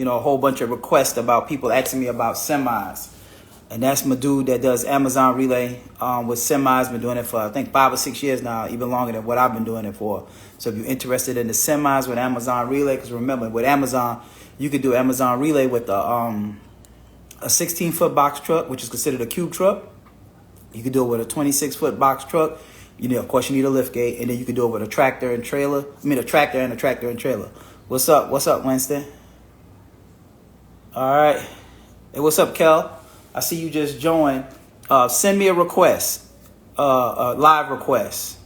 a whole bunch of requests about people asking me about semis. And that's my dude that does Amazon Relay with semis. Been doing it for, I think, 5 or 6 years now, even longer than what I've been doing it for. So if you're interested in the semis with Amazon Relay, because remember, with Amazon, you could do Amazon Relay with a 16-foot box truck, which is considered a cube truck. You could do it with a 26-foot box truck. Of course, you need a lift gate, and then you could do it with a tractor and trailer. A tractor and a tractor and trailer. What's up? What's up, Winston? All right. Hey, what's up, Kell? I see you just joined. Send me a request, a live request.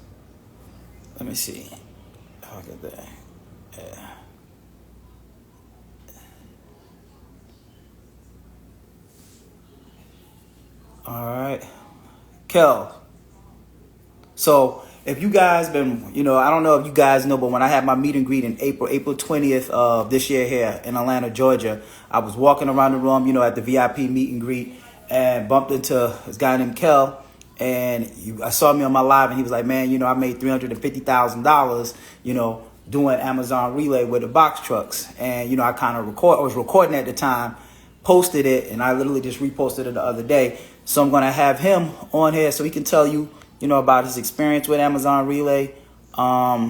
Let me see. Look at that. Yeah. All right, Kell. So if you guys been, I don't know if you guys know, but when I had my meet and greet in April 20th of this year here in Atlanta, Georgia, I was walking around the room, at the VIP meet and greet, and bumped into this guy named Kell. And I saw me on my live, and he was like, man, I made $350,000, doing Amazon Relay with the box trucks. And, I was recording at the time, posted it, and I literally just reposted it the other day. So I'm going to have him on here so he can tell you, about his experience with Amazon Relay, how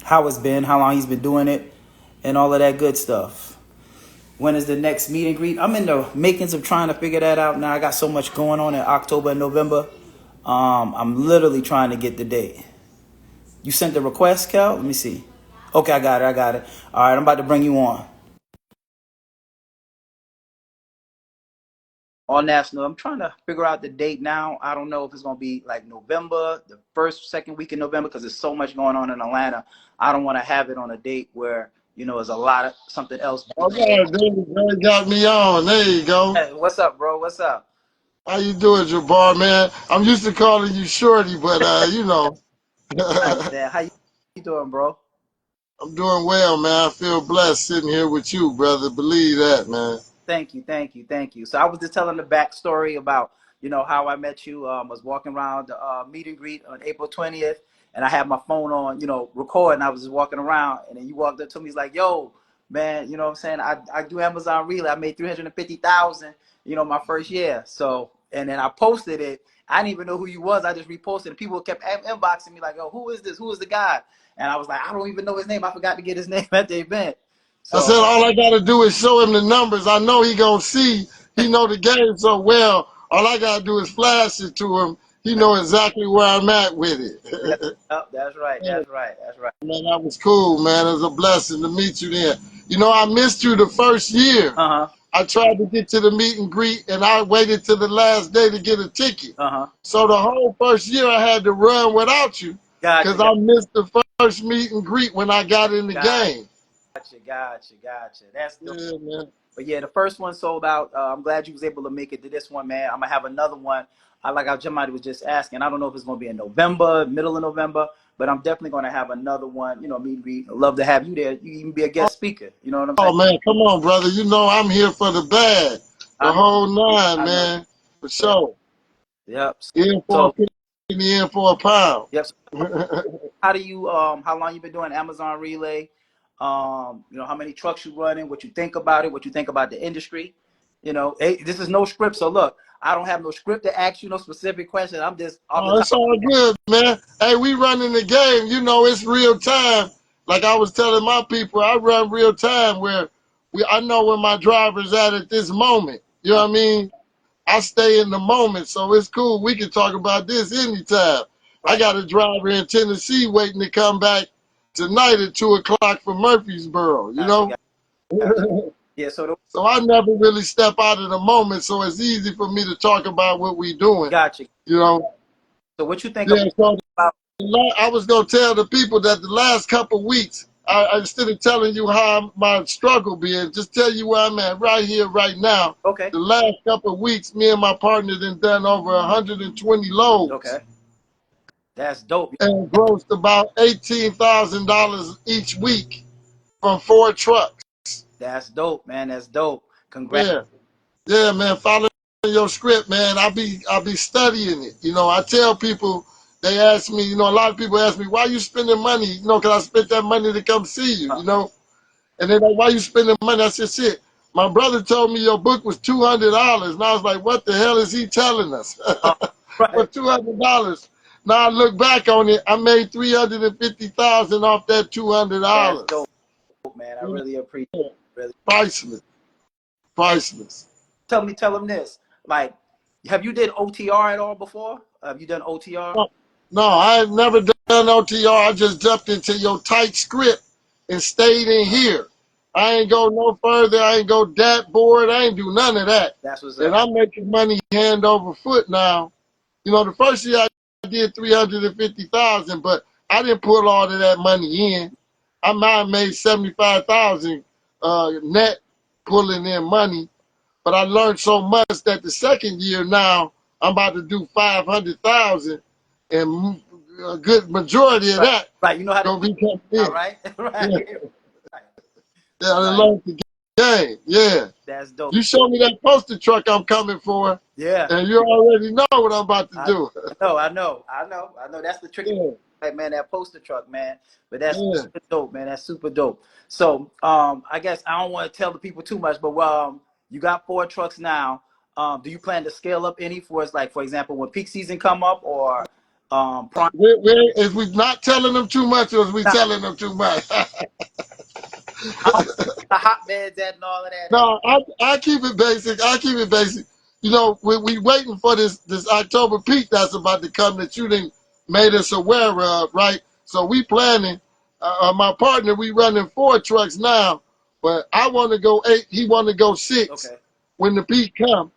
it's been, how long he's been doing it, and all of that good stuff. When is the next meet and greet? I'm in the makings of trying to figure that out now. I got so much going on in October and November. I'm literally trying to get the date. You sent the request, Kell? Let me see. Okay, I got it. All right, I'm about to bring you on. All national. I'm trying to figure out the date now. I don't know if it's going to be like November, the second week in November, because there's so much going on in Atlanta. I don't want to have it on a date where, there's a lot of something else. Okay, David got me on. There you go. Hey, what's up, bro? What's up? How you doing, Jabbar, man? I'm used to calling you Shorty, but, How you doing, bro? I'm doing well, man. I feel blessed sitting here with you, brother. Believe that, man. Thank you. So I was just telling the backstory about, how I met you. Was walking around the meet and greet on April 20th, and I had my phone on, recording. I was just walking around, and then you walked up to me. He's like, yo, man, you know what I'm saying? I do Amazon Relay. I made $350,000, my first year. So, and then I posted it. I didn't even know who you was. I just reposted it. People kept inboxing me like, oh, who is this? Who is the guy? And I was like, I don't even know his name. I forgot to get his name at the event. So, I said all I got to do is show him the numbers. I know he going to see. He know the game so well. All I got to do is flash it to him. He know exactly where I'm at with it. That's right. Man, that was cool, man. It was a blessing to meet you there. I missed you the first year. Uh-huh. I tried to get to the meet and greet, and I waited till the last day to get a ticket. Uh-huh. So the whole first year I had to run without you because I missed the first meet and greet when I got in the game. Gotcha. That's yeah, man. But yeah, the first one sold out. I'm glad you was able to make it to this one, man. I'm gonna have another one. Like how Jemadi was just asking. I don't know if it's gonna be in November, middle of November, but I'm definitely gonna have another one. Meet and greet. I'd love to have you there. You even be a guest speaker. You know what I'm saying? Oh man, come on, brother. I'm here for the bag, the whole nine, man, for sure. Yep. In for a penny, in for a pound. Yep. How do you? How long you been doing Amazon Relay? How many trucks you running? What you think about it? What you think about the industry? Hey, this is no script. So look, I don't have no script to ask you no specific question. I'm just. It's all good, man. Hey, we running the game. It's real time. Like I was telling my people, I run real time where I know where my driver's at this moment. You know what I mean? I stay in the moment, so it's cool. We can talk about this anytime. I got a driver in Tennessee waiting to come back tonight at 2:00 from Murfreesboro. Yeah. So I never really step out of the moment, so it's easy for me to talk about what we doing. Gotcha. So what you think about? I was gonna tell the people that the last couple of weeks, I instead of telling you how my struggle been, just tell you where I'm at right here, right now. Okay. The last couple of weeks, me and my partner done over 120 loads. Okay. That's dope. And grossed about $18,000 each week from 4 trucks. That's dope, man. That's dope. Congrats. Yeah, man. Follow your script, man. I'll be studying it. I tell people. They ask me, a lot of people ask me, why are you spending money? Because I spent that money to come see you, And they're like, why you spending money? I said, shit, my brother told me your book was $200. And I was like, what the hell is he telling us? For Right. $200. Now I look back on it, I made $350,000 off that That's $200. dope, man. I really appreciate it. Really. Priceless. Priceless. Tell them this. Like, have you did OTR at all before? Have you done OTR? No, I have never done OTR. I just jumped into your tight script and stayed in here. I ain't go no further. I ain't go that board. I ain't do none of that. That's what's And up. I'm making money hand over foot now. You know, the first year I did 350,000, but I didn't put all of that money in. I might have made 75,000 net pulling in money, but I learned so much that the second year now I'm about to do 500,000, and a good majority of that Right. You know how to gonna do be coming it, in. right? Right. Yeah, Right. yeah, I Right. learned the game. Yeah, That's dope. you show me that poster truck I'm coming for, Yeah. and you already know what I'm about to I do. know. That's the tricky Yeah, part, man, that poster truck, man. But that's yeah. super dope, man. That's super dope. So, I guess I don't want to tell the people too much, but you got 4 trucks now. Do you plan to scale up any for us, like for example, when peak season come up or prime? Is we not telling them too much, or is we Nah, telling them too much? how the hotbeds at and all of that. No, I keep it basic. I keep it basic. You know, we waiting for this October peak that's about to come that you didn't made us aware of, right? So we planning. My partner, we running 4 trucks now, but I want to go 8. He want to go 6 Okay. when the peak come,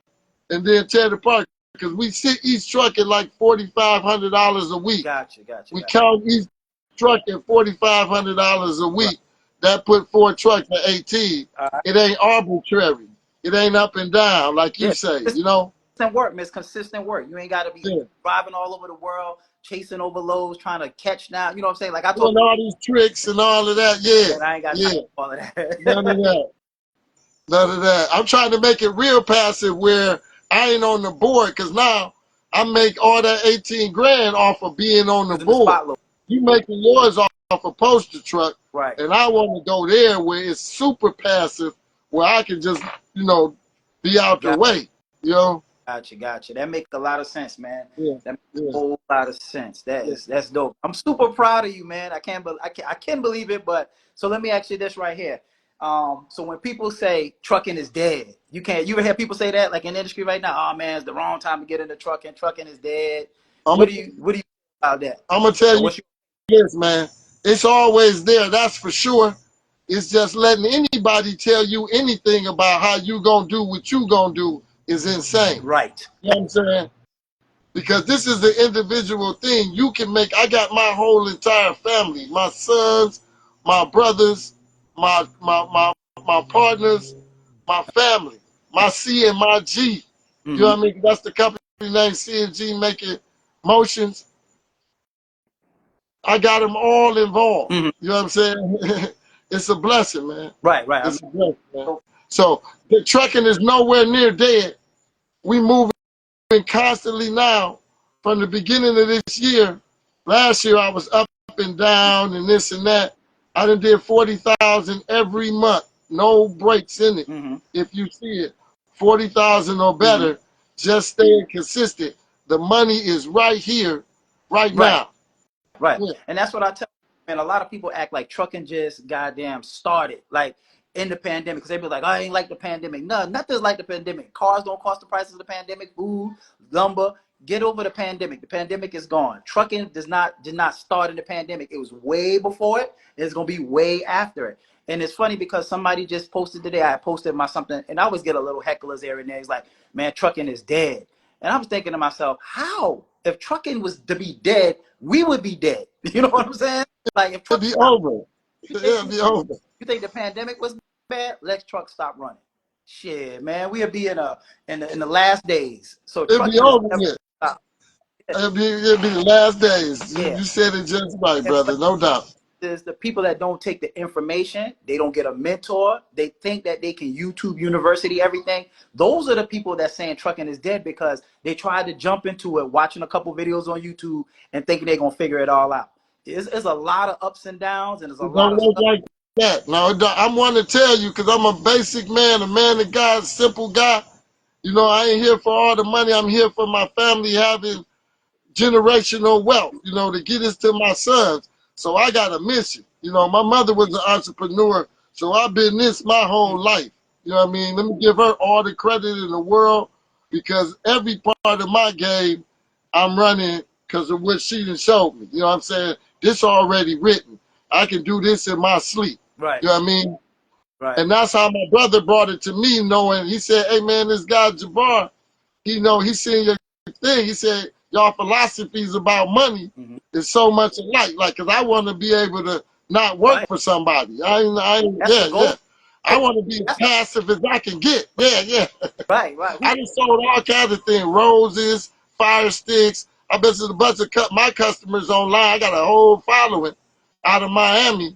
and then tear the park because we sit each truck at like $4,500 a week. Gotcha. We count each truck at $4,500 a week. That put 4 trucks at 18. All right. It ain't arbitrary. It ain't up and down like you Yeah. say, you know? Consistent work, man. It's consistent work. You ain't got to be Yeah. driving all over the world, chasing overloads, trying to catch now. You know what I'm saying? Like I told Doing all these tricks and all of that. you, Yeah. man, I ain't got time Yeah. for all of None of that. that. None of that. I'm trying to make it real passive where I ain't on the board because now I make all that 18 grand off of being on the Using the board. spot load. You making yours off a poster truck, Right. and I want to go there where it's super passive, where I can just, be out the Got way, you know? Gotcha. That makes a lot of sense, man. Yeah, That makes yeah, a whole lot of sense. yeah. That's dope. I'm super proud of you, man. I can't believe it. But so let me ask you this right here. So when people say trucking is dead, you ever hear people say that like in the industry right now? Oh man, it's the wrong time to get into trucking. Trucking is dead. I'm What gonna do you think about that? tell Or you what's your this, man. It's always there, that's for sure. It's just letting anybody tell you anything about how you gonna do what you gonna do is insane. right? You know what I'm saying? Because this is the individual thing you can make. I got my whole entire family, my sons, my brothers, my partners, my family, my C and my G. You know Mm-hmm. what I mean? That's the company name, C and G Making Motions. I got them all involved. Mm-hmm. You know what I'm saying? It's a blessing, man. Right. It's a blessing, man. So the trucking is nowhere near dead. We moving constantly now. From the beginning of this year, last year I was up and down and this and that. I done did 40,000 every month, no breaks in it. Mm-hmm. If you see it, 40,000 or Mm-hmm. better, just staying consistent. The money is right here, right Right. now. Right. Yeah. And that's what I tell man, a lot of people act like trucking just goddamn started like in the pandemic because they be like, I ain't like the pandemic. No, nothing's like the pandemic. Cars don't cost the prices of the pandemic, food, lumber. Get over the pandemic. The pandemic is gone. Trucking did not start in the pandemic. It was way before it. It's gonna be way after it. And it's funny because somebody just posted today. I posted my something, and I always get a little hecklers here and there. He's like, man, trucking is dead. And I was thinking to myself, how? If trucking was to be dead, we would be dead. You know what I'm saying? Like if It'll trucks be stop, over. you think It'll be over. you think the pandemic was bad? Let trucks stop running. Shit, man, we'll be in the last days. So It'll be trucking is over never with. stop. It'll be the last days. Yeah. You said it just right, And brother. No doubt. is the people that don't take the information, they don't get a mentor, they think that they can YouTube University everything. Those are the people that saying trucking is dead because they tried to jump into it, watching a couple videos on YouTube and thinking they're gonna figure it all out. It's a lot of ups and downs, and there's a It lot don't of work stuff. like that. No, I'm one to tell you because I'm a basic man, a man of God, simple guy. You know, I ain't here for all the money. I'm here for my family having generational wealth, you know, to get this to my sons. So I got a mission. You know, my mother was an entrepreneur, so I've been this my whole life. You know what I mean? Let me give her all the credit in the world because every part of my game I'm running because of what she done showed me. You know what I'm saying? This already written. I can do this in my sleep. Right. You know what I mean? Right. And that's how my brother brought it to me, knowing he said, hey man, this guy Jabbar, he seen your thing. He said, y'all philosophies about money is so much alike. Like, cause I want to be able to not work Right. for somebody. That's the goal. I want to be as passive as I can get. Yeah. Right. Right. I just sold all kinds of things, roses, fire sticks. I bet there's a bunch of my customers online. I got a whole following out of Miami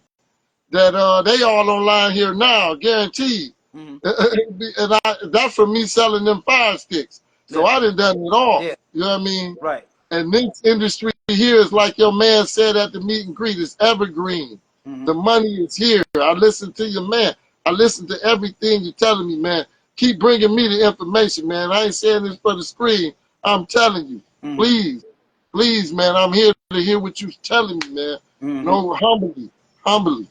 that they all online here now, guaranteed. And that's from me selling them fire sticks. So Yeah. I done it all. Yeah. You know what I mean? Right. And this industry here is like your man said at the meet and greet, it's evergreen. The money is here. I listen to your man. I listen to everything you're telling me, man. Keep bringing me the information, man. I ain't saying this for the screen. I'm telling you. Please, man, I'm here to hear what you're telling me, man. No, humbly.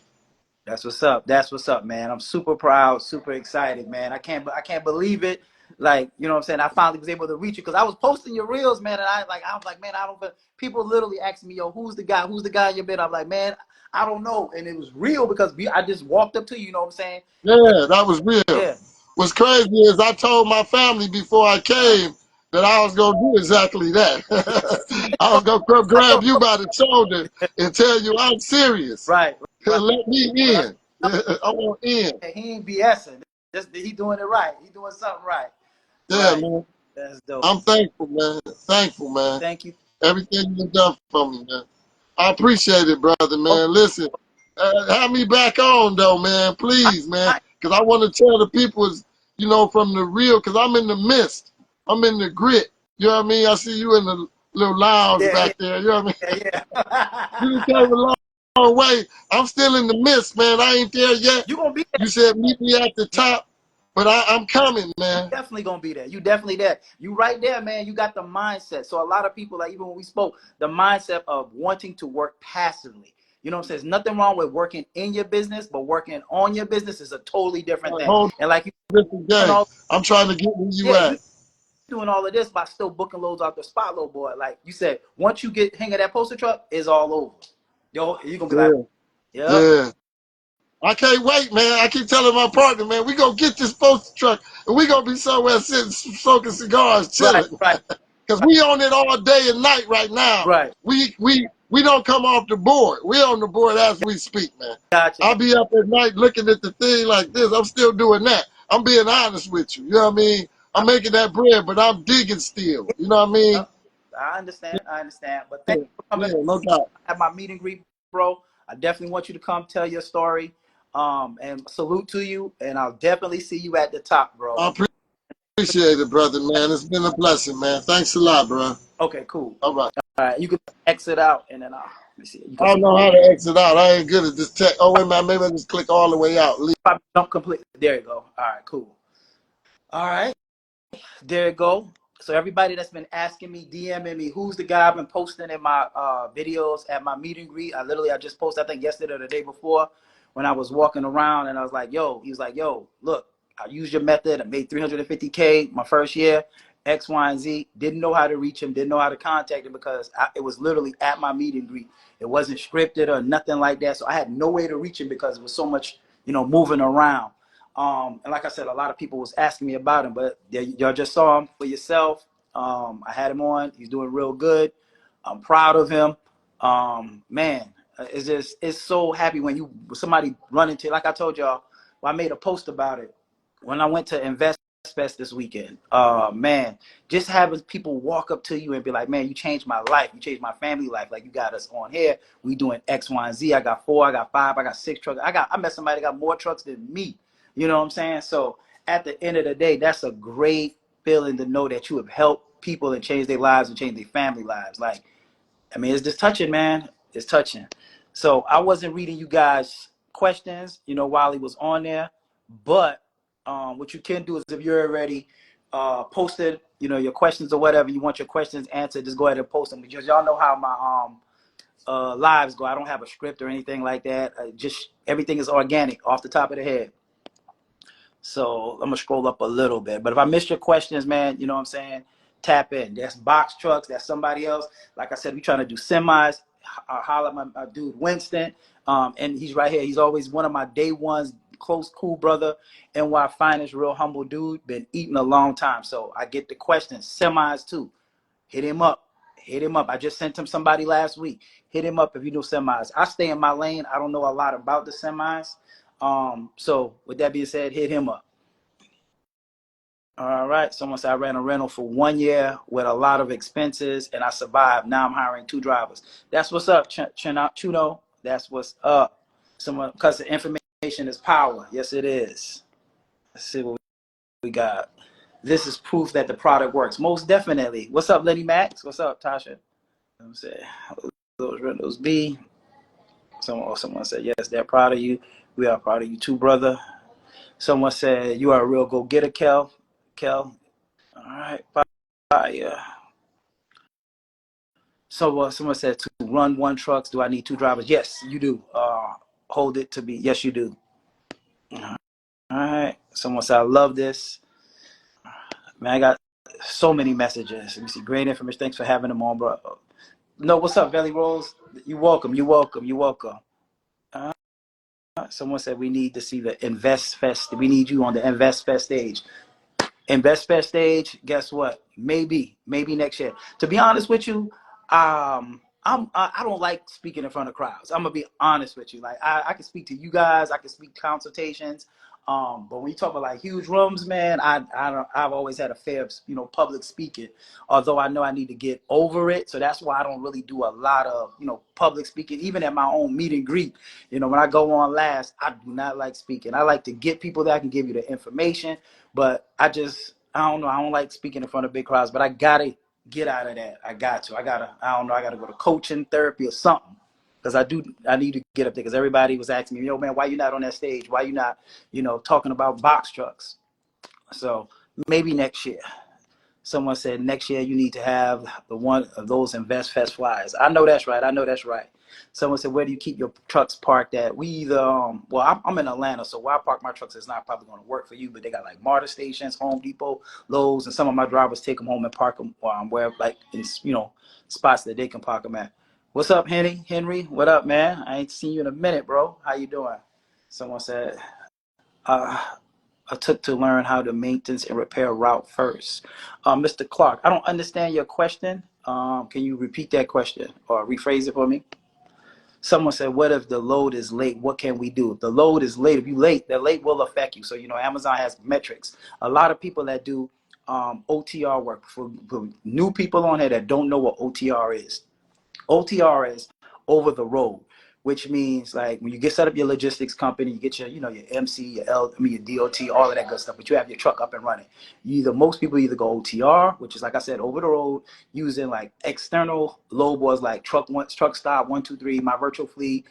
That's what's up. That's what's up, man. I'm super proud, super excited, man. I can't believe it. Like, you know what I'm saying? I finally was able to reach you because I was posting your reels, man, and I was like, man, I don't. People literally asking me, yo, who's the guy? Who's the guy in your bed? I'm like, man, I don't know, and it was real because I just walked up to you. You know what I'm saying? Yeah, that was real. Yeah. What's crazy is I told my family before I came that I was gonna do exactly that. I was gonna come grab you by the shoulder and tell you I'm serious. Right. Let me in. I want in. He ain't BSing. He doing it right. He doing something right. Yeah, Right. man. That's dope. I'm thankful, man. Thankful, man. Thank you. Everything you've done for me, man. I appreciate it, brother, man. Listen, have me back on, though, man. Please, man. Because I want to tell the people, you know, from the real, because I'm in the mist. I'm in the grit. You know what I mean? I see you in the little lounge back there. You know what I mean? Yeah. You came a long way. I'm still in the mist, man. I ain't there yet. You gonna be there. You said meet me at the top, but I'm coming, man. Definitely gonna be there. You definitely there. You right there, man. You got the mindset. So a lot of people, like even when we spoke, the mindset of wanting to work passively. You know what I'm saying? There's nothing wrong with working in your business, but working on your business is a totally different thing. Whole And like you different game. I'm trying to get where you at. You doing all of this by still booking loads out the spot load, boy. Like you said, once you get hang of that poster truck, it's all over. Yo, you're gonna be like, Yeah. I can't wait, man. I keep telling my partner, man, we gonna get this poster truck and we gonna be somewhere sitting smoking cigars, chilling. Right. Cause we on it all day and night right now. Right. We don't come off the board. We on the board as we speak, man. Gotcha. I'll be up at night looking at the thing like this. I'm still doing that. I'm being honest with you. You know what I mean? I'm making that bread, but I'm digging still. You know what I mean? I understand. But thank you for coming no doubt. at my meet and greet, bro. I definitely want you to come tell your story. And salute to you. And I'll definitely see you at the top, bro. I appreciate it, brother, man. It's been a blessing, man. Thanks a lot, bro. Okay, cool. All right. All right. You can exit out and then let me see. I don't know how to exit out. I ain't good at this tech. Oh, wait a minute. Maybe I just click all the way out. Probably jump completely. There you go. All right, cool. All right. There you go. So everybody that's been asking me, DMing me, who's the guy I've been posting in my videos at my meet and greet. I just posted, I think yesterday or the day before when I was walking around and I was like, yo, he was like, yo, look, I used your method. I made 350K my first year, X, Y, and Z. Didn't know how to reach him. Didn't know how to contact him because it was literally at my meet and greet. It wasn't scripted or nothing like that. So I had no way to reach him because it was so much, moving around. And like I said, a lot of people was asking me about him, but y'all just saw him for yourself. I had him on. He's doing real good. I'm proud of him. Man, it's so happy when somebody run into, like I told y'all, I made a post about it when I went to Invest Fest this weekend. Man, just having people walk up to you and be like, man, you changed my life. You changed my family life. Like you got us on here. We doing X, Y, and Z. I got 4, I got 5, I got 6 trucks. I met somebody that got more trucks than me. You know what I'm saying? So at the end of the day, that's a great feeling to know that you have helped people and changed their lives and changed their family lives. Like, I mean, it's just touching, man. It's touching. So I wasn't reading you guys' questions, you know, while he was on there. But what you can do is if you're already posted, you know, your questions or whatever, you want your questions answered, just go ahead and post them. Because y'all know how my lives go. I don't have a script or anything like that. Just everything is organic off the top of the head. So I'm gonna scroll up a little bit. But if I missed your questions, man, you know what I'm saying? Tap in. That's box trucks. That's somebody else. Like I said, we trying to do semis. I holler at my dude Winston, and he's right here. He's always one of my day ones, close, cool brother. NY finest, real humble dude. Been eating a long time, so I get the questions. Semis too. Hit him up. Hit him up. I just sent him somebody last week. Hit him up if you know semis. I stay in my lane. I don't know a lot about the semis. So with that being said, hit him up. All right. Someone said I ran a rental for 1 year with a lot of expenses and I survived. Now I'm hiring 2 drivers. That's what's up, Chuno. That's what's up. Someone, because the information is power. Yes, it is. Let's see what we got. This is proof that the product works. Most definitely. What's up, Lenny Max? What's up, Tasha? I'm saying those rentals B. Someone said, yes, they're proud of you. We are proud of you too, brother. Someone said, you are a real go-getter, Kell. All right. Bye. So someone said, to run 1 trucks, do I need 2 drivers? Yes, you do. Hold it to be. Yes, you do. All right. Someone said, I love this. Man, I got so many messages. Let me see. Great information. Thanks for having them on, bro. No, what's up, Belly Rolls? You welcome. Someone said we need to see the Invest Fest. We need you on the Invest Fest stage. Invest Fest stage, guess what? Maybe next year. To be honest with you, I don't like speaking in front of crowds. I'm gonna be honest with you. Like I can speak to you guys, I can speak consultations. But when you talk about like huge rooms, man, I've always had a fear of, you know, public speaking. Although I know I need to get over it, so that's why I don't really do a lot of, you know, public speaking. Even at my own meet and greet, you know, when I go on last, I do not like speaking. I like to get people that I can give you the information, but I don't know. I don't like speaking in front of big crowds. But I gotta get out of that. I gotta go to coaching, therapy, or something. Because I need to get up there. Because everybody was asking me, yo, man, why you not on that stage? Why you not, you know, talking about box trucks? So maybe next year. Someone said next year you need to have the one of those Invest Fest flyers. I know that's right. Someone said, where do you keep your trucks parked at? We either, I'm in Atlanta, so where I park my trucks is not probably going to work for you, but they got like MARTA stations, Home Depot, Lowe's, and some of my drivers take them home and park them where, like, in, you know, spots that they can park them at. What's up, Henry? What up, man? I ain't seen you in a minute, bro. How you doing? Someone said, I took to learn how to maintenance and repair route first. Mr. Clark, I don't understand your question. Can you repeat that question or rephrase it for me? Someone said, what if the load is late? What can we do? If the load is late, if you late, that late will affect you. So, you know, Amazon has metrics. A lot of people that do OTR work, for new people on here that don't know what OTR is. OTR is over the road, which means like when you get set up your logistics company, you get your, you know, your MC, your DOT, all of that good stuff, but you have your truck up and running. Most people either go OTR, which is, like I said, over the road, using like external load boards like Truck Stop 123, My Virtual Fleet,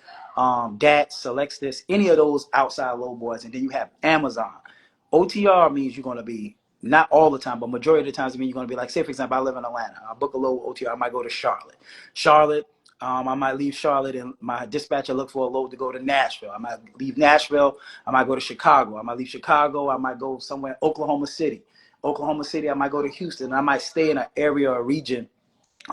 DAT, Select This, any of those outside load boards, and then you have Amazon. OTR means you're going to be, not all the time, but majority of the times, I mean, you're going to be like, say, for example, I live in Atlanta. I book a load OTR. I might go to Charlotte. I might leave Charlotte and my dispatcher look for a load to go to Nashville. I might leave Nashville. I might go to Chicago. I might leave Chicago. I might go somewhere, Oklahoma City. I might go to Houston. I might stay in an area or region.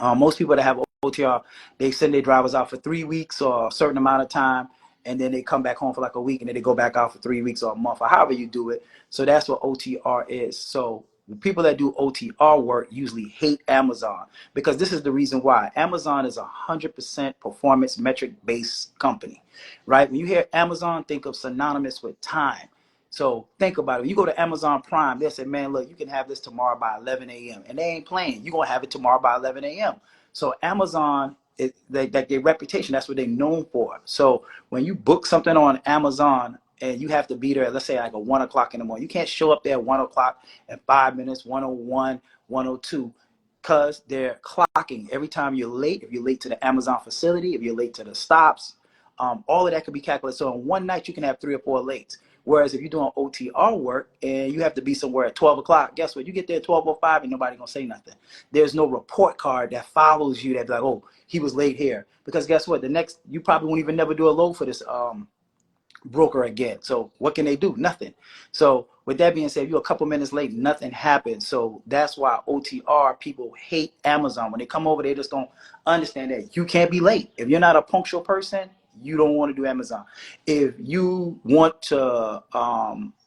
Most people that have OTR, they send their drivers out for 3 weeks or a certain amount of time, and then they come back home for like a week, and then they go back out for 3 weeks or a month or however you do it. So that's what OTR is. So people that do OTR work usually hate Amazon, because this is the reason why. Amazon is 100% performance metric based company, right? When you hear Amazon, think of synonymous with time. So think about it. When you go to Amazon Prime, they say, man, look, you can have this tomorrow by 11 a.m. And they ain't playing. You're going to have it tomorrow by 11 a.m. So Amazon, their reputation, that's what they're known for. So when you book something on Amazon and you have to be there, let's say like at 1 o'clock in the morning, you can't show up there at 1 o'clock at 5 minutes, 1:01, 1:02, because they're clocking every time you're late. If you're late to the Amazon facility, if you're late to the stops, All of that could be calculated. So in one night, you can have 3 or 4 lates. Whereas if you're doing OTR work and you have to be somewhere at 12 o'clock, guess what? You get there at 12:05 and nobody going to say nothing. There's no report card that follows you that's like, oh, he was late here. Because guess what? The next, you probably won't even never do a load for this broker again. So what can they do? Nothing. So with that being said, if you're a couple minutes late, nothing happens. So that's why OTR people hate Amazon. When they come over, they just don't understand that you can't be late. If you're not a punctual person, you don't want to do Amazon. If you want to,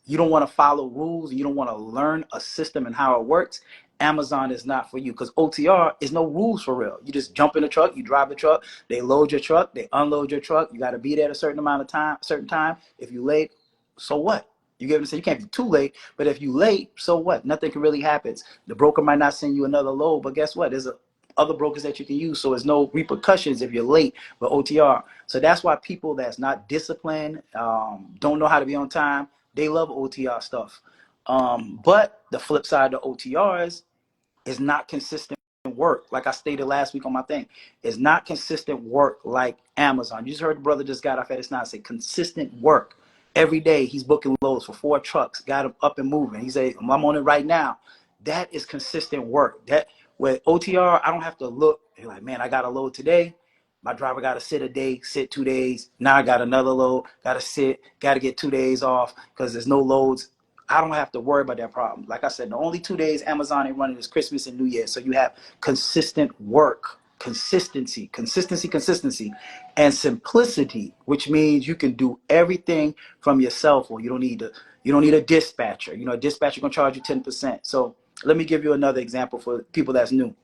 you don't want to follow rules, you don't want to learn a system and how it works, Amazon is not for you, because OTR is no rules for real. You just jump in the truck, you drive the truck, they load your truck, they unload your truck. You got to be there at a certain amount of time, certain time. If you late, so what? You get what I'm saying? You can't be too late, but if you late, so what? Nothing can really happen. The broker might not send you another load, but guess what? There's other brokers that you can use, so there's no repercussions if you're late with OTR. So that's why people that's not disciplined, don't know how to be on time, they love OTR stuff. But the flip side of OTRs is not consistent work. Like I stated last week on my thing, it's not consistent work like Amazon. You just heard the brother just got off at his 9 say consistent work. Every day he's booking loads for 4 trucks, got him up and moving. He said, I'm on it right now. That is consistent work. That with OTR, I don't have to look. You're like, man, I got a load today. My driver got to sit a day, sit 2 days. Now I got another load, got to sit, got to get 2 days off because there's no loads. I don't have to worry about that problem. Like I said, the only 2 days Amazon ain't running is Christmas and New Year. So you have consistent work, consistency, and simplicity, which means you can do everything from your cell phone. You don't need a dispatcher. You know, a dispatcher gonna charge you 10%. So let me give you another example for people that's new.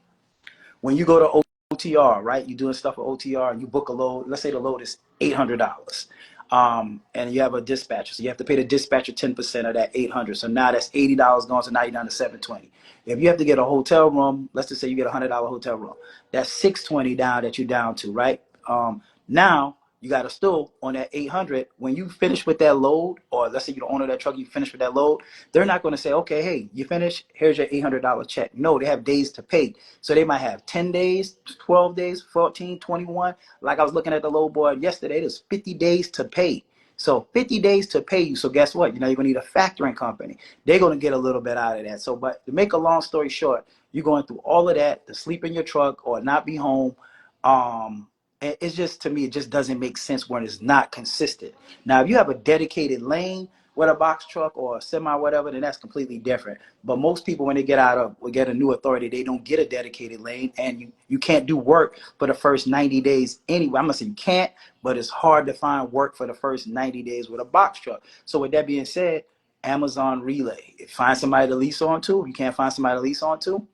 When you go to OTR, right? You're doing stuff with OTR and you book a load. Let's say the load is $800. And you have a dispatcher. So you have to pay the dispatcher 10% of that 800. So now that's $80 gone. So now you're down to 720. If you have to get a hotel room, let's just say you get a $100 hotel room. That's 620 down that you're down to, right? Now you got to still on that 800. When you finish with that load, or let's say you're the owner of that truck, you finish with that load, they're not going to say, okay, hey, you finished, here's your $800 check. No, they have days to pay. So they might have 10 days, 12 days, 14, 21. Like I was looking at the load board yesterday, there's 50 days to pay. So 50 days to pay you. So guess what? You know, you're going to need a factoring company. They're going to get a little bit out of that. So, but to make a long story short, you're going through all of that to sleep in your truck or not be home. It's just, to me, it just doesn't make sense when it's not consistent. Now, if you have a dedicated lane with a box truck or a semi, whatever, then that's completely different. But most people, when they get a new authority, they don't get a dedicated lane, and you can't do work for the first 90 days anyway. I'm gonna say you can't, but it's hard to find work for the first 90 days with a box truck. So with that being said, Amazon Relay, find somebody to lease on to. You can't find somebody to lease on to.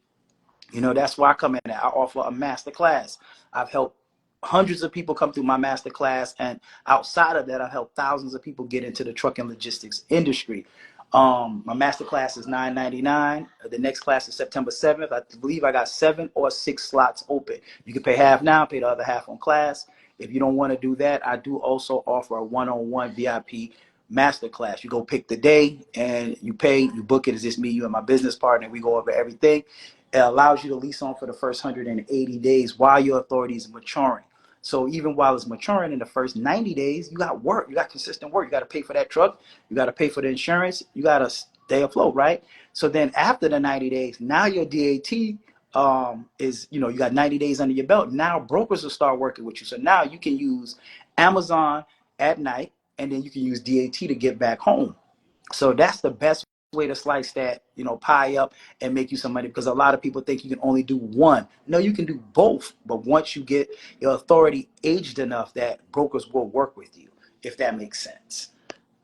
You know, that's why I come in and I offer a masterclass. I've helped hundreds of people come through my masterclass, and outside of that, I've helped thousands of people get into the truck and logistics industry. My masterclass is $9.99. The next class is September 7th. I believe I got 7 or 6 slots open. You can pay half now, pay the other half on class. If you don't want to do that, I do also offer a one-on-one VIP masterclass. You go pick the day and you pay, you book it. It's just me, you, and my business partner. We go over everything. It allows you to lease on for the first 180 days while your authority is maturing. So even while it's maturing in the first 90 days, you got work, you got consistent work. You got to pay for that truck. You got to pay for the insurance. You got to stay afloat, right? So then after the 90 days, now your DAT is, you know, you got 90 days under your belt. Now brokers will start working with you. So now you can use Amazon at night, and then you can use DAT to get back home. So that's the best way to slice that, you know, pie up and make you some money, because a lot of people think you can only do one. No, you can do both. But once you get your authority aged enough, that brokers will work with you, if that makes sense.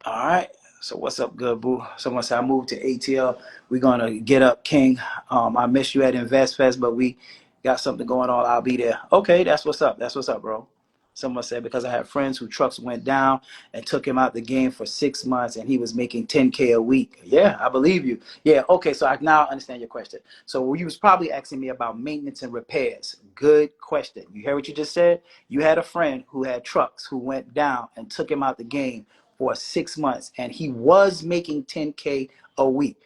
All right. So what's up, good boo? Someone said I moved to ATL. We're gonna get up, King. I miss you at Invest Fest, but we got something going on. I'll be there. Okay, that's what's up. That's what's up, bro. Someone said, because I have friends whose trucks went down and took him out the game for 6 months and he was making 10K a week. Yeah, I believe you. Yeah, okay, so I now understand your question. So you was probably asking me about maintenance and repairs. Good question. You hear what you just said? You had a friend who had trucks who went down and took him out the game for 6 months and he was making 10K a week.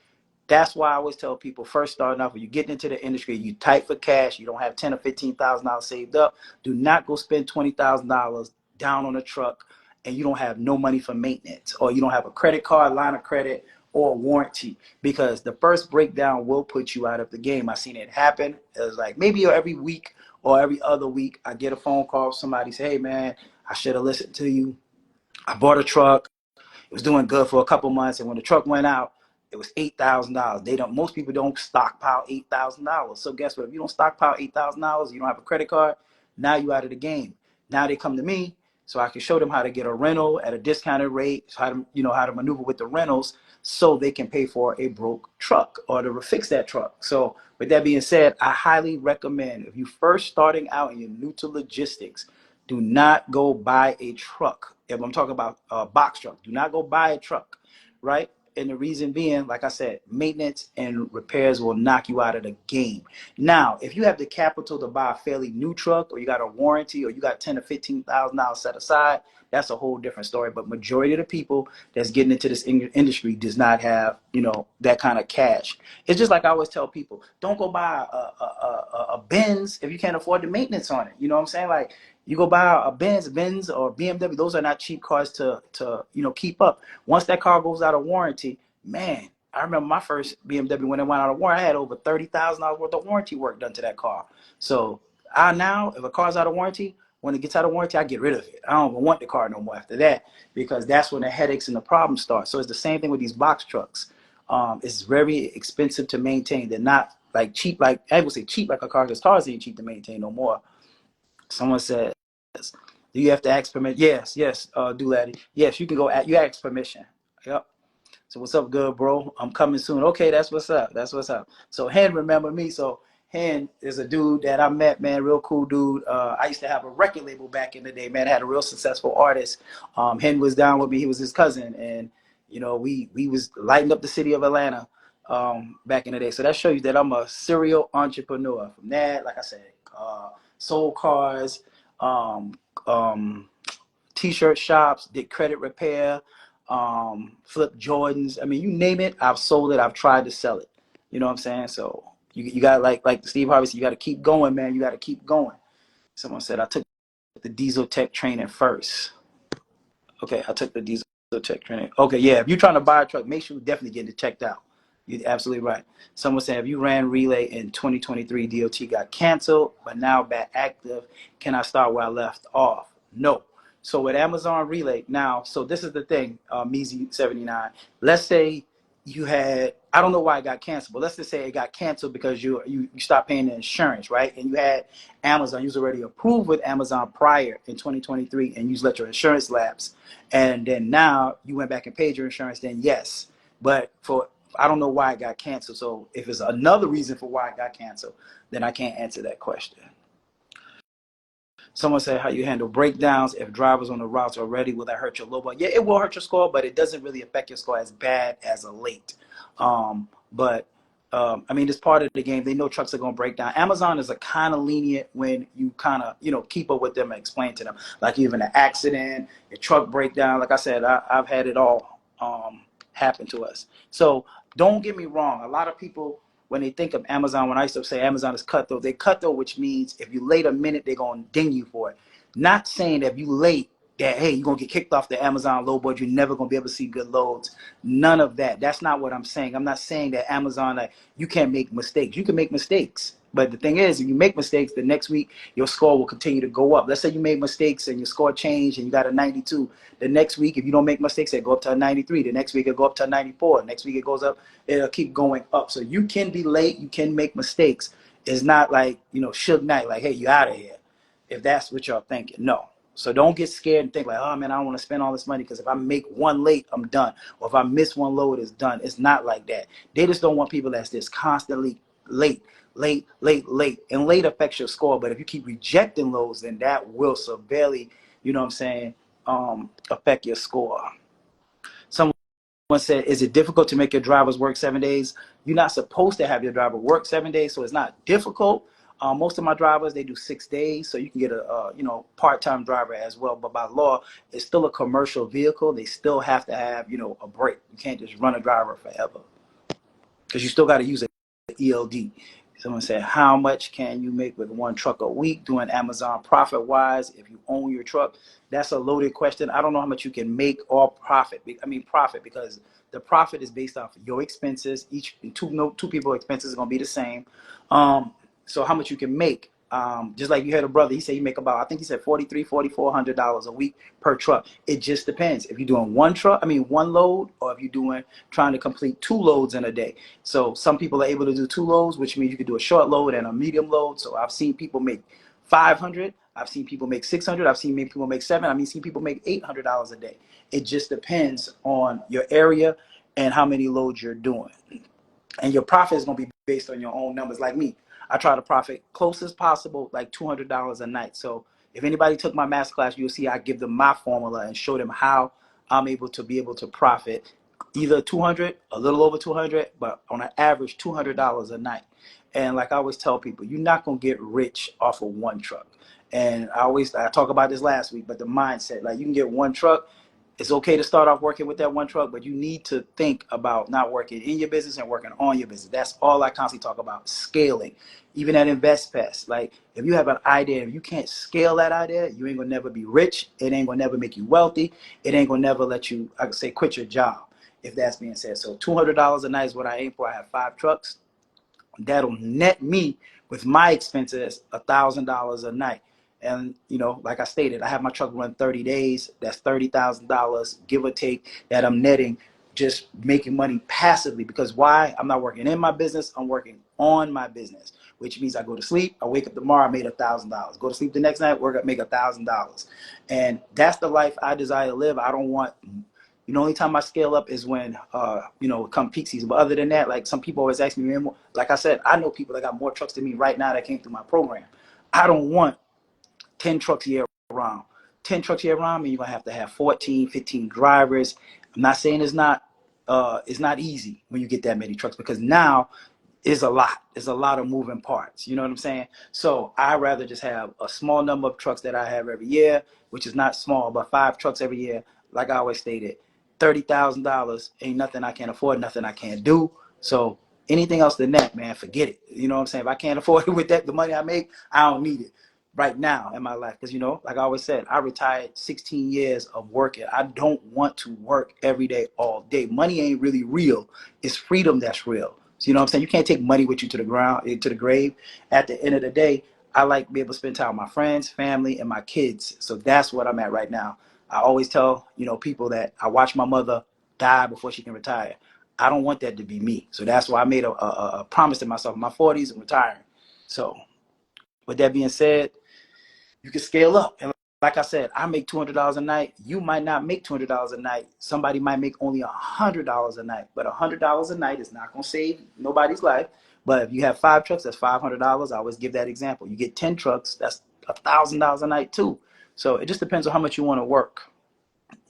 That's why I always tell people, first starting off, when you get into the industry, you tight for cash, you don't have $10,000 or $15,000 saved up, do not go spend $20,000 down on a truck and you don't have no money for maintenance, or you don't have a credit card, line of credit, or warranty, because the first breakdown will put you out of the game. I seen it happen. It was like maybe every week or every other week I get a phone call, somebody say, hey man, I should have listened to you. I bought a truck. It was doing good for a couple months, and when the truck went out, it was $8,000. They don't. Most people don't stockpile $8,000. So guess what? If you don't stockpile $8,000, you don't have a credit card. Now you out of the game. Now they come to me, so I can show them how to get a rental at a discounted rate, how to maneuver with the rentals, so they can pay for a broke truck or to fix that truck. So with that being said, I highly recommend, if you're first starting out and you're new to logistics, do not go buy a truck. If I'm talking about a box truck, do not go buy a truck, right? And the reason being, like I said, maintenance and repairs will knock you out of the game. Now, if you have the capital to buy a fairly new truck, or you got a warranty, or you got $10,000 or $15,000 set aside, that's a whole different story. But majority of the people that's getting into this industry does not have, that kind of cash. It's just like I always tell people, don't go buy a Benz if you can't afford the maintenance on it. You know what I'm saying? Like, you go buy a Benz or BMW. Those are not cheap cars to keep up. Once that car goes out of warranty, man, I remember my first BMW when it went out of warranty, I had over $30,000 worth of warranty work done to that car. So now, if a car's out of warranty, when it gets out of warranty, I get rid of it. I don't even want the car no more after that, because that's when the headaches and the problems start. So it's the same thing with these box trucks. It's very expensive to maintain. They're not like cheap, like I would say cheap like a car, because cars ain't cheap to maintain no more. Someone says, do you have to ask permission? Yes, Doolady. Yes, you can go. You ask permission. Yep. So what's up, good bro? I'm coming soon. Okay, that's what's up. So Hen remember me. So Hen is a dude that I met, man, real cool dude. I used to have a record label back in the day, man. I had a real successful artist. Hen was down with me. He was his cousin, and we was lighting up the city of Atlanta back in the day. So that shows you that I'm a serial entrepreneur. From that, like I said, sold cars, t-shirt shops, did credit repair, flip Jordans. I mean, you name it, I've sold it. I've tried to sell it. You know what I'm saying? So you got, like Steve Harvey said, you got to keep going, man. You got to keep going. Someone said I took the diesel tech training first. Okay, I took the diesel tech training. Okay, yeah. If you're trying to buy a truck, make sure you definitely get it checked out. You're absolutely right. Someone said, if you ran relay in 2023, DOT got canceled, but now back active, can I start where I left off? No. So with Amazon Relay now, so this is the thing, Meezy79. Let's say you had, I don't know why it got canceled, but let's just say it got canceled because you stopped paying the insurance, right? And you had Amazon, you was already approved with Amazon prior in 2023, and you let your insurance lapse. And then now you went back and paid your insurance, then yes. But I don't know why it got canceled. So if it's another reason for why it got canceled, then I can't answer that question. Someone said, how you handle breakdowns if drivers on the routes are ready, will that hurt your low bar? Yeah, it will hurt your score, but it doesn't really affect your score as bad as a late. I mean, it's part of the game. They know trucks are going to break down. Amazon is a kind of lenient when you kind of, keep up with them and explain to them. Like even an accident, a truck breakdown. Like I said, I've had it all happen to us. So don't get me wrong. A lot of people, when they think of Amazon, when I used to say Amazon is cutthroat, they cutthroat, which means if you late a minute, they're going to ding you for it. Not saying that if you late, that, hey, you're going to get kicked off the Amazon load board, you're never going to be able to see good loads. None of that. That's not what I'm saying. I'm not saying that Amazon, like, you can't make mistakes. You can make mistakes. But the thing is, if you make mistakes, the next week, your score will continue to go up. Let's say you made mistakes and your score changed and you got a 92. The next week, if you don't make mistakes, it'll go up to a 93. The next week, it'll go up to a 94. Next week, it goes up. It'll keep going up. So you can be late. You can make mistakes. It's not like, Suge Knight, like, hey, you out of here. If that's what y'all thinking. No. So don't get scared and think like, oh, man, I don't want to spend all this money because if I make one late, I'm done. Or if I miss one load, it's done. It's not like that. They just don't want people that's just constantly late. And late affects your score. But if you keep rejecting loads, then that will severely, affect your score. Someone said, is it difficult to make your drivers work 7 days? You're not supposed to have your driver work 7 days, so it's not difficult. Most of my drivers, they do 6 days, so you can get a part-time driver as well. But by law, it's still a commercial vehicle. They still have to have a break. You can't just run a driver forever because you still got to use an ELD. Someone said, how much can you make with one truck a week doing Amazon profit wise if you own your truck? That's a loaded question. I don't know how much you can make or profit. I mean, profit, because the profit is based off your expenses. Each two people expenses are going to be the same. So how much you can make. Just like you heard a brother, he said you make about, I think he said $4,300 a week per truck. It just depends if you're doing one load, or if you're trying to complete 2 loads in a day. So some people are able to do 2 loads, which means you could do a short load and a medium load. So I've seen people make 500. I've seen people make 600. I've seen people make 7. I mean, seen people make $800 a day. It just depends on your area and how many loads you're doing. And your profit is going to be based on your own numbers. Like me, I try to profit close as possible, like $200 a night. So if anybody took my masterclass, you'll see I give them my formula and show them how I'm able to profit either 200, a little over 200, but on an average $200 a night. And like I always tell people, you're not going to get rich off of one truck. And I talk about this last week, but the mindset, like you can get one truck. It's okay to start off working with that one truck, but you need to think about not working in your business and working on your business. That's all I constantly talk about, scaling. Even at InvestFest, like if you have an idea, if you can't scale that idea, you ain't gonna never be rich. It ain't gonna never make you wealthy. It ain't gonna never let you, I could say, quit your job, if that's being said. So $200 a night is what I aim for. I have 5 trucks. That'll net me with my expenses $1,000 a night. And like I stated, I have my truck run 30 days. That's $30,000, give or take, that I'm netting, just making money passively. Because why? I'm not working in my business, I'm working on my business, which means I go to sleep, I wake up tomorrow, I made $1,000. Go to sleep the next night, work up, make $1,000. And that's the life I desire to live. I don't want, only time I scale up is when, come peak season. But other than that, like some people always ask me, like I said, I know people that got more trucks than me right now that came through my program. I don't want 10 trucks year round. 10 trucks year round, and you're going to have 14, 15 drivers. I'm not saying it's not easy when you get that many trucks, because now is a lot. There's a lot of moving parts. You know what I'm saying? So I rather just have a small number of trucks that I have every year, which is not small, but 5 trucks every year. Like I always stated, $30,000 ain't nothing I can't afford, nothing I can't do. So anything else than that, man, forget it. You know what I'm saying? If I can't afford it with that, the money I make, I don't need it right now in my life. Because, like I always said, I retired 16 years of working. I don't want to work every day, all day. Money ain't really real. It's freedom that's real. So you know what I'm saying? You can't take money with you to the ground, to the grave. At the end of the day, I like to be able to spend time with my friends, family, and my kids. So that's what I'm at right now. I always tell, people that I watch my mother die before she can retire. I don't want that to be me. So that's why I made a promise to myself in my 40s, I'm retiring. So with that being said, you can scale up. And like I said, I make $200 a night. You might not make $200 a night. Somebody might make only $100 a night. But $100 a night is not going to save nobody's life. But if you have 5 trucks, that's $500. I always give that example. You get 10 trucks, that's $1,000 a night too. So it just depends on how much you want to work.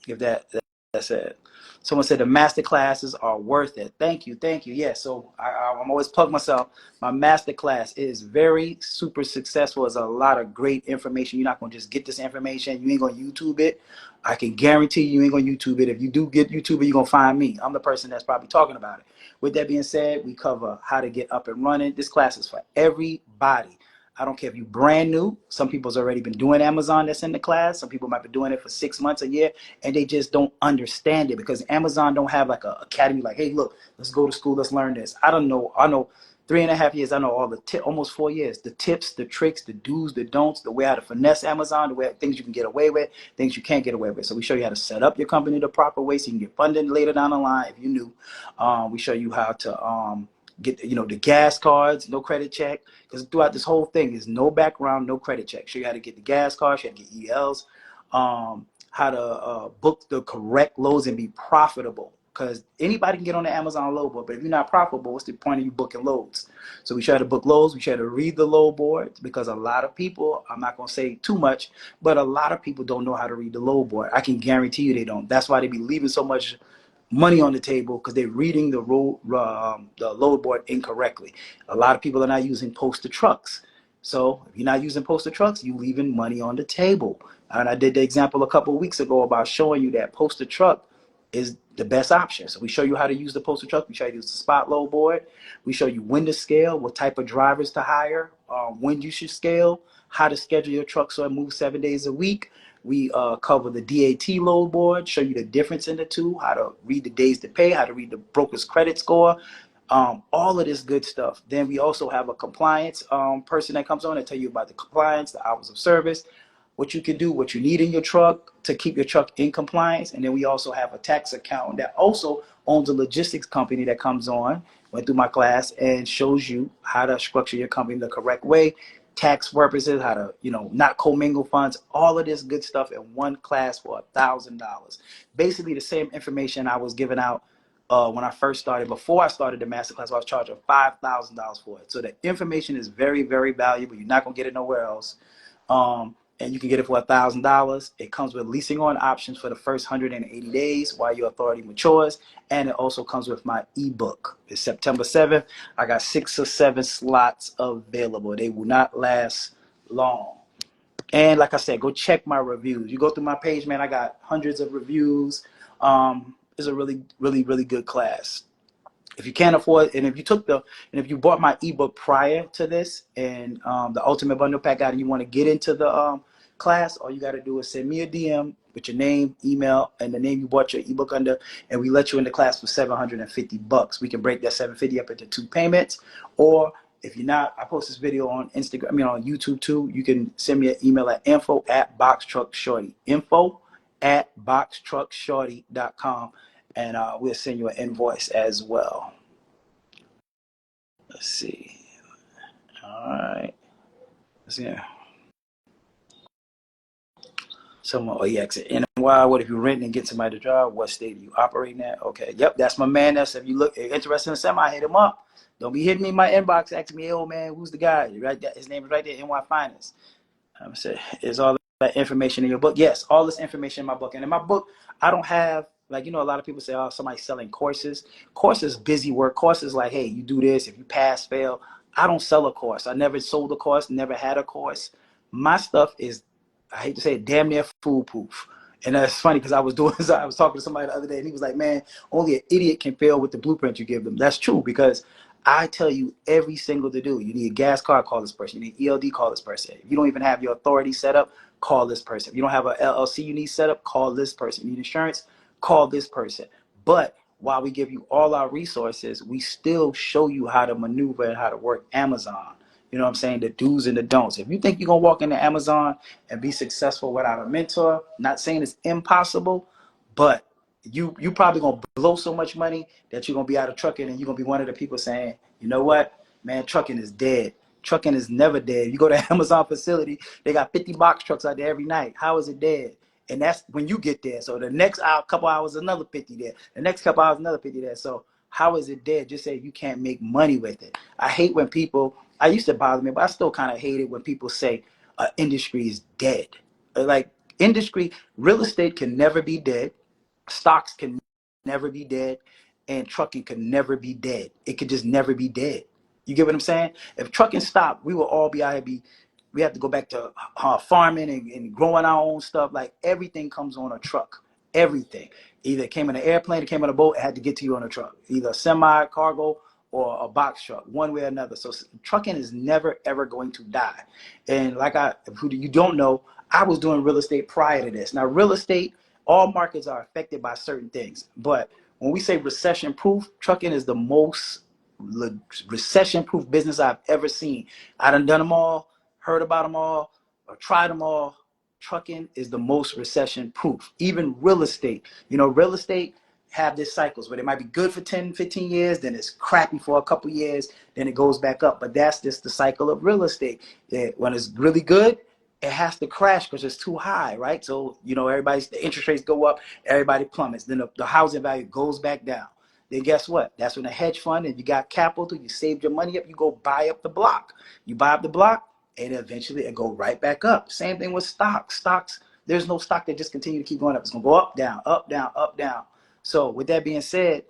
If that's it. Someone said the master classes are worth it. Thank you. Yeah, so I'm always plug myself. My master class is very super successful. It's a lot of great information. You're not going to just get this information. You ain't going to YouTube it. I can guarantee you ain't going to YouTube it. If you do get YouTube it, you're going to find me. I'm the person that's probably talking about it. With that being said, we cover how to get up and running. This class is for everybody. I don't care if you're brand new. Some people's already been doing Amazon that's in the class. Some people might be doing it for 6 months, a year, and they just don't understand it because Amazon don't have like an academy like, hey, look, let's go to school, let's learn this. I don't know. I know 3.5 years. I know all the almost 4 years, the tips, the tricks, the do's, the don'ts, the way how to finesse Amazon, the way things you can get away with, things you can't get away with. So we show you how to set up your company the proper way so you can get funded later down the line if you're new. We show you how to get the gas cards, no credit check, because throughout this whole thing is no background, no credit check. Show you how to get the gas cards, you how to get ELs, how to book the correct loads and be profitable, because anybody can get on the Amazon load board, but if you're not profitable, what's the point of you booking loads? So we try to book loads, we try to read the load boards, because a lot of people, I'm not going to say too much, but a lot of people don't know how to read the load board. I can guarantee you they don't. That's why they be leaving so much money on the table, because they're reading the load board incorrectly. A lot of people are not using poster trucks. So if you're not using poster trucks, you're leaving money on the table. And I did the example a couple of weeks ago about showing you that poster truck is the best option. So we show you how to use the postal truck. We show you to use the spot load board. We show you when to scale, what type of drivers to hire, when you should scale, how to schedule your truck so it moves 7 days a week. We cover the DAT load board, show you the difference in the two, how to read the days to pay, how to read the broker's credit score, all of this good stuff. Then we also have a compliance person that comes on and tell you about the compliance, the hours of service, what you can do, what you need in your truck to keep your truck in compliance. And then we also have a tax accountant that also owns a logistics company that comes on, went through my class, and shows you how to structure your company the correct way, tax purposes, how to, not commingle funds, all of this good stuff in one class for $1,000. Basically the same information I was giving out when I first started. Before I started the masterclass, I was charging $5,000 for it. So the information is very, very valuable. You're not going to get it nowhere else. And you can get it for $1,000. It comes with leasing on options for the first 180 days while your authority matures. And it also comes with my ebook. It's September 7th. I got 6 or 7 slots available. They will not last long. And like I said, go check my reviews. You go through my page, man, I got hundreds of reviews. It's a really, really, really good class. If you can't afford, and if you bought my ebook prior to this, and the Ultimate Bundle Pack Guide, and you want to get into the class, all you got to do is send me a DM with your name, email, and the name you bought your ebook under, and we let you in the class for $750. We can break that $750 up into 2 payments, or if you're not, I post this video on Instagram, on YouTube too. You can send me an email at info@boxtruckshorty, info@boxtruckshorty.com, and we'll send you an invoice as well. Let's see. All right. Let's see. Someone, oh yeah, NY. What if you rent and get somebody to drive? What state are you operating at? Okay, yep, that's my man. That's if you look interested in semi, hit him up. Don't be hitting me in my inbox asking me, hey, oh man, who's the guy? Right there, his name is right there, NY Finance. I'm saying, is all that information in your book? Yes, all this information in my book. And in my book, I don't have, a lot of people say, oh, somebody's selling courses. Courses, busy work. Courses like, hey, you do this, if you pass, fail. I don't sell a course. I never sold a course, never had a course. My stuff is, I hate to say it, damn near foolproof. And that's funny because I was talking to somebody the other day, and he was like, man, only an idiot can fail with the blueprint you give them. That's true, because I tell you every single to do. You need a gas card, call this person. You need ELD, call this person. If you don't even have your authority set up, call this person. If you don't have an LLC you need set up, call this person. You need insurance, call this person. But while we give you all our resources, we still show you how to maneuver and how to work Amazon. You know what I'm saying? The do's and the don'ts. If you think you're going to walk into Amazon and be successful without a mentor, not saying it's impossible, but you probably going to blow so much money that you're going to be out of trucking, and you're going to be one of the people saying, you know what, man, trucking is dead. Trucking is never dead. You go to Amazon facility, they got 50 box trucks out there every night. How is it dead? And that's when you get there. So the next couple hours, another 50 there. The next couple hours, another 50 there. So how is it dead? Just say you can't make money with it. I hate when people, I used to bother me, but I still kind of hate it when people say industry is dead. Like industry, real estate can never be dead. Stocks can never be dead, and trucking can never be dead. It could just never be dead. You get what I'm saying? If trucking stopped, we will all be out here. We have to go back to farming and growing our own stuff. Like everything comes on a truck. Everything. Either it came in an airplane, it came in a boat, it had to get to you on a truck. Either a semi, cargo, or a box truck, one way or another. So trucking is never, ever going to die. And who you don't know, I was doing real estate prior to this. Now, real estate, all markets are affected by certain things. But when we say recession proof, trucking is the most recession proof business I've ever seen. I done them all, heard about them all, or tried them all. Trucking is the most recession proof. Even real estate, real estate have these cycles where they might be good for 10, 15 years, then it's crappy for a couple years, then it goes back up. But that's just the cycle of real estate. When it's really good, it has to crash because it's too high, right? So, the interest rates go up, everybody plummets. Then the housing value goes back down. Then guess what? That's when a hedge fund, and you got capital, you saved your money up, you go buy up the block. You buy up the block, and eventually it go right back up. Same thing with stocks. Stocks, there's no stock that just continue to keep going up. It's going to go up, down, up, down, up, down. So with that being said,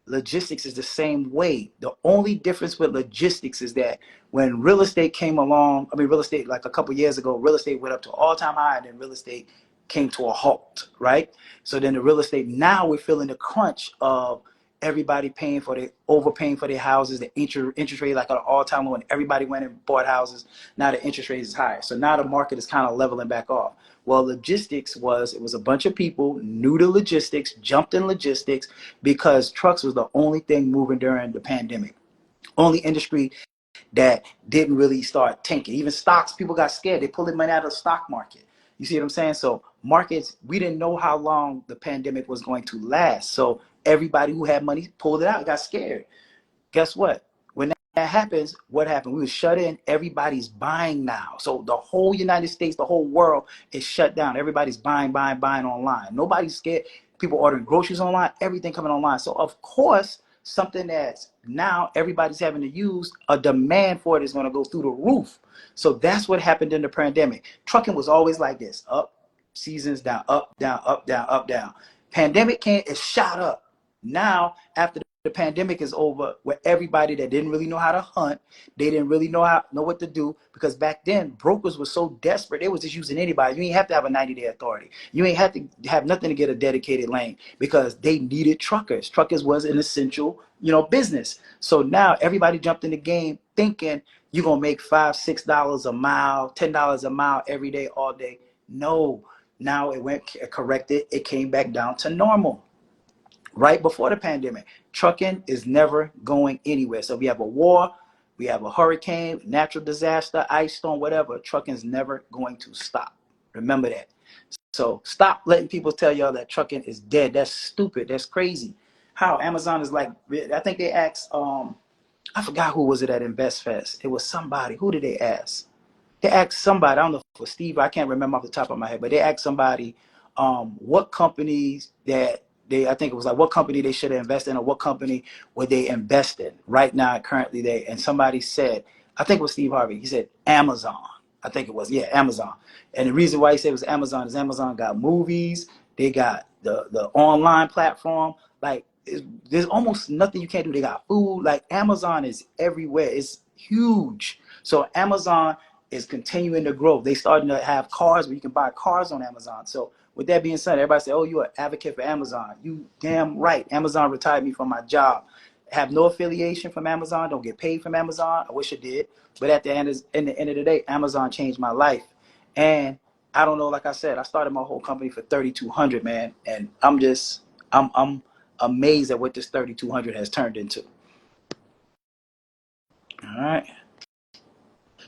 logistics is the same way. The only difference with logistics is that when real estate came along, real estate, like a couple years ago, real estate went up to all-time high, and then real estate came to a halt, right? So then the real estate, now we're feeling the crunch of everybody overpaying for their houses, the interest rate like at an all-time low, when everybody went and bought houses. Now the interest rate is higher. So now the market is kind of leveling back off. Well, logistics it was a bunch of people new to logistics, jumped in logistics because trucks was the only thing moving during the pandemic. Only industry that didn't really start tanking. Even stocks, people got scared. They pulled their money out of the stock market. You see what I'm saying? So markets, we didn't know how long the pandemic was going to last. So everybody who had money pulled it out, got scared. Guess what? When that happens, what happened? We were shut in. Everybody's buying now. So the whole United States, the whole world is shut down. Everybody's buying online. Nobody's scared. People ordering groceries online, everything coming online. So of course, something that's now everybody's having to use, a demand for it is going to go through the roof. So that's what happened in the pandemic. Trucking was always like this: up, seasons down, up, down, up, down, up, down. Pandemic came, it shot up. Now, after the pandemic is over, where everybody that didn't really know how to hunt, they didn't really know what to do, because back then brokers were so desperate, they was just using anybody. You ain't have to have a 90-day authority. You ain't have to have nothing to get a dedicated lane, because they needed truckers. Truckers was an essential, business. So now everybody jumped in the game thinking you're gonna make $5-6 a mile, $10 a mile every day, all day. No, now it went corrected. It came back down to normal. Right before the pandemic, trucking is never going anywhere. So we have a war, we have a hurricane, natural disaster, ice storm, whatever, trucking is never going to stop. Remember that. So stop letting people tell y'all that trucking is dead. That's stupid. That's crazy. How Amazon is like, I think they asked, I forgot who was it at InvestFest. It was somebody. Who did they ask? They asked somebody, I don't know if it was Steve, I can't remember off the top of my head, but they asked somebody what companies I think it was like what company they should invest in, or what company would they invest in right now, currently and somebody said, I think it was Steve Harvey, he said Amazon. I think it was, yeah, Amazon. And the reason why he said it was Amazon is Amazon got movies, they got the online platform, like there's almost nothing you can't do. They got food, like Amazon is everywhere. It's huge. So Amazon is continuing to grow. They starting to have cars where you can buy cars on Amazon. So with that being said, everybody say, oh, you're an advocate for Amazon. You damn right. Amazon retired me from my job. Have no affiliation from Amazon. Don't get paid from Amazon. I wish I did. But at the end of the day, Amazon changed my life. And I don't know, like I said, I started my whole company for 3,200, man. And I'm amazed at what this 3,200 has turned into. All right.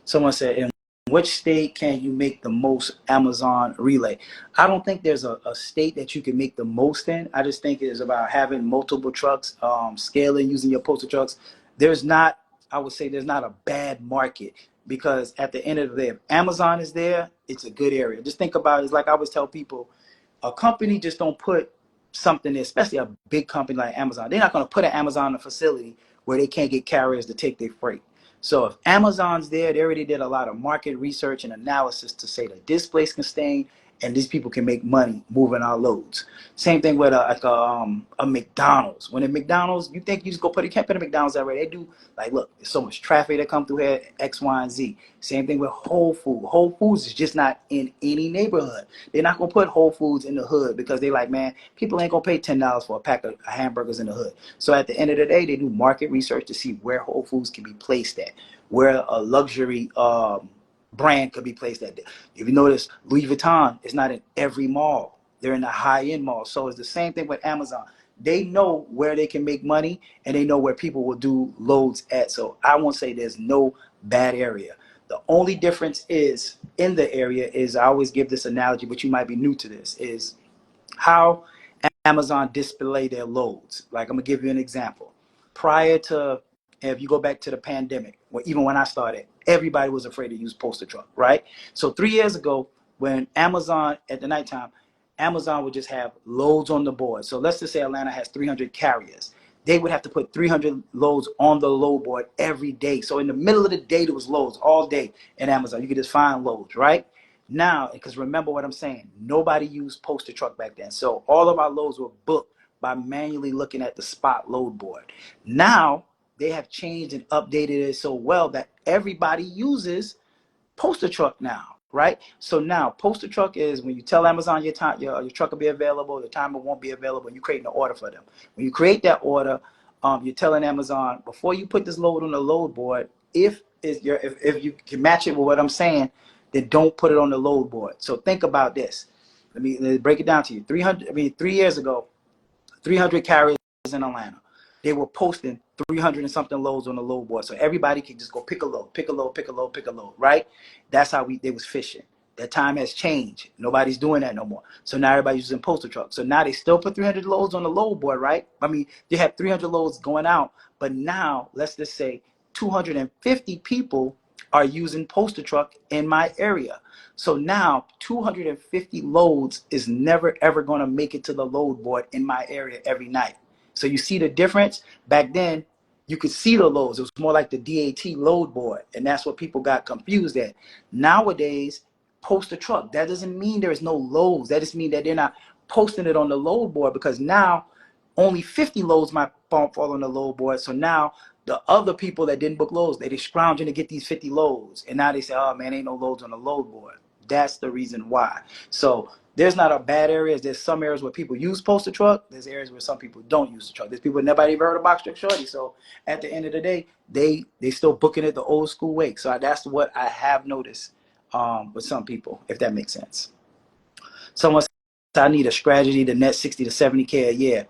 Someone said, in which state can you make the most Amazon relay? I don't think there's a state that you can make the most in. I just think it is about having multiple trucks, scaling, using your postal trucks. I would say there's not a bad market, because at the end of the day, if Amazon is there, it's a good area. Just think about it. It's like I always tell people, a company just don't put something there, especially a big company like Amazon. They're not going to put an Amazon in a facility where they can't get carriers to take their freight. So if Amazon's there, they already did a lot of market research and analysis to say that this place can stay and these people can make money moving our loads. Same thing with a McDonald's. When a McDonald's, you think you just you can't put a McDonald's that way. They do, like, look, there's so much traffic that come through here, X, Y, and Z. Same thing with Whole Foods. Whole Foods is just not in any neighborhood. They're not going to put Whole Foods in the hood, because they like, man, people ain't going to pay $10 for a pack of hamburgers in the hood. So at the end of the day, they do market research to see where Whole Foods can be placed at, where a luxury brand could be placed at. If you notice, Louis Vuitton is not in every mall. They're in the high-end mall. So it's the same thing with Amazon. They know where they can make money, and they know where people will do loads at. So I won't say there's no bad area. The only difference is in the area is, I always give this analogy, but you might be new to this, is how Amazon display their loads. Like, I'm going to give you an example. Prior to, if you go back to the pandemic, even when I started, everybody was afraid to use postal truck, right? So 3 years ago, when Amazon, at the nighttime, Amazon would just have loads on the board. So let's just say Atlanta has 300 carriers. They would have to put 300 loads on the load board every day. So in the middle of the day, there was loads all day in Amazon. You could just find loads, right? Now, because remember what I'm saying, nobody used postal truck back then. So all of our loads were booked by manually looking at the spot load board. Now, they have changed and updated it so well that everybody uses postal truck now, right? So now post a truck is when you tell Amazon your truck will be available, the time it won't be available, and you create an order for them. When you create that order, you're telling Amazon, before you put this load on the load board, if you can match it with what I'm saying, then don't put it on the load board. So think about this. Let me break it down to you. 3 years ago, 300 carriers in Atlanta. They were posting 300 and something loads on the load board. So everybody could just go pick a load, pick a load, pick a load, pick a load, right? That's how they was fishing. That time has changed. Nobody's doing that no more. So now everybody's using postal trucks. So now they still put 300 loads on the load board, right? I mean, they have 300 loads going out, but now let's just say 250 people are using postal truck in my area. So now 250 loads is never ever going to make it to the load board in my area every night. So you see the difference? Back then, you could see the loads. It was more like the DAT load board, and that's what people got confused at. Nowadays, post a truck. That doesn't mean there is no loads. That just means that they're not posting it on the load board, because now only 50 loads might fall on the load board. So now the other people that didn't book loads, they're scrounging to get these 50 loads. And now they say, oh man, ain't no loads on the load board. That's the reason why. So there's not a bad areas. There's some areas where people use postal truck. There's areas where some people don't use the truck. There's people that never even heard of box truck shorty. So at the end of the day, they still booking it the old school way. So that's what I have noticed with some people, if that makes sense. Someone said, I need a strategy to net 60 to 70K a year.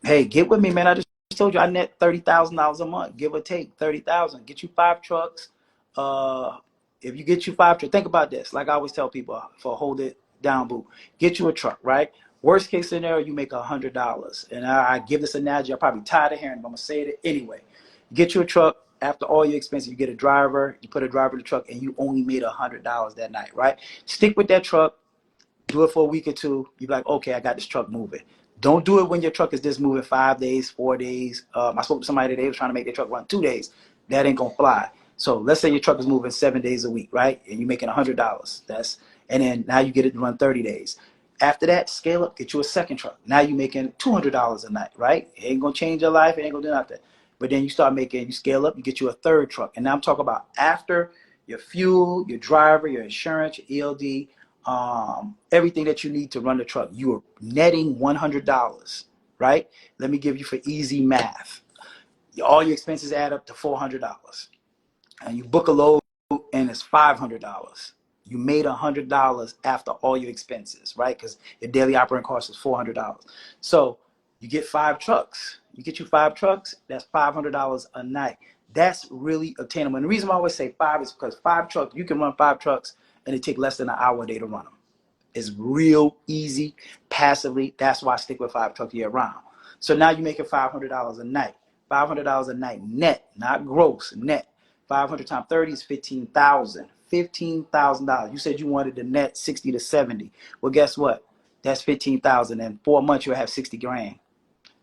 Hey, get with me, man. I just told you I net $30,000 a month, give or take 30,000. Get you 5 trucks. If you get you 5 trucks, think about this. Like I always tell people for hold it down, boo. Get you a truck, right? Worst case scenario, you make $100. And I give this analogy. I'm probably tired of hearing, but I'm gonna say it anyway. Get you a truck. After all your expenses, you get a driver. You put a driver in the truck, and you only made $100 that night, right? Stick with that truck. Do it for a week or two. You're like, okay, I got this truck moving. Don't do it when your truck is just moving 5 days, 4 days. I spoke to somebody today who was trying to make their truck run 2 days. That ain't gonna fly. So let's say your truck is moving 7 days a week, right? And you're making $100. And then now you get it to run 30 days. After that, scale up, get you a second truck. Now you're making $200 a night, right? It ain't gonna change your life. It ain't gonna do nothing. But then you scale up, you get you a third truck. And now I'm talking about after your fuel, your driver, your insurance, your ELD, everything that you need to run the truck. You are netting $100, right? Let me give you for easy math. All your expenses add up to $400. And you book a load and it's $500. You made $100 after all your expenses, right? Because your daily operating cost is $400. So you get 5 trucks. You get you 5 trucks, that's $500 a night. That's really attainable. And the reason why I always say 5 is because 5 trucks, you can run 5 trucks and it take less than an hour a day to run them. It's real easy, passively. That's why I stick with 5 trucks year round. So now you're making $500 a night. $500 a night net, not gross, net. 500 times 30 is 15,000. $15,000. You said you wanted to net 60 to 70. Well, guess what? That's 15,000. In 4 months, you'll have 60 grand.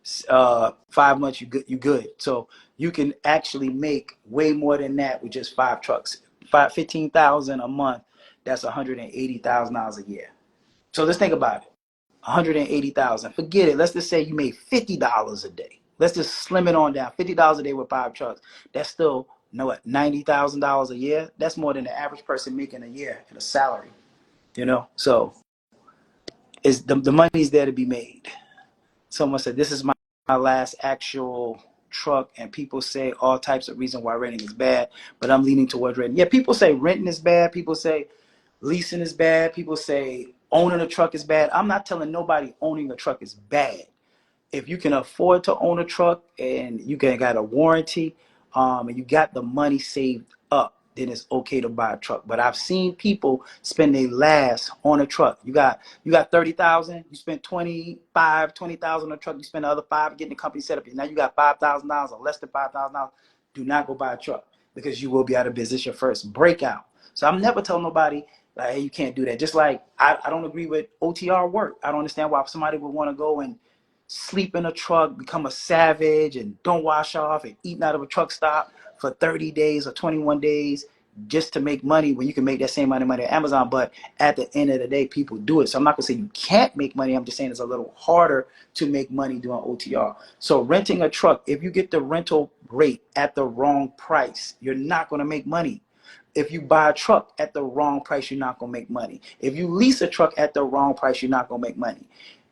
5 months, you good. So you can actually make way more than that with just 5 trucks. 15,000 a month. That's $180,000 a year. So let's think about it. 180,000. Forget it. Let's just say you made $50 a day. Let's just slim it on down. $50 a day with 5 trucks. That's still, $90,000 a year. That's more than the average person making a year in a salary. So it's the money's there to be made. Someone said, this is my last actual truck, and people say all types of reasons why renting is bad, but I'm leaning towards renting. Yeah, people say renting is bad. People say leasing is bad. People say owning a truck is bad. I'm not telling nobody owning a truck is bad. If you can afford to own a truck and you got a warranty, and you got the money saved up, then it's okay to buy a truck. But I've seen people spend their last on a truck. You got 30,000, you spend 20,000 on a truck, you spend the other 5 getting the company set up. Now you got $5,000 or less than $5,000. Do not go buy a truck, because you will be out of business your first breakout. So I'm never telling nobody like, hey, you can't do that. Just like I don't agree with OTR work. I don't understand why somebody would want to go and sleep in a truck, become a savage, and don't wash off and eating out of a truck stop for 30 days or 21 days just to make money when you can make that same amount of money at Amazon. But at the end of the day, people do it. So I'm not going to say you can't make money. I'm just saying it's a little harder to make money doing OTR. So renting a truck, if you get the rental rate at the wrong price, you're not going to make money. If you buy a truck at the wrong price, you're not going to make money. If you lease a truck at the wrong price, you're not going to make money.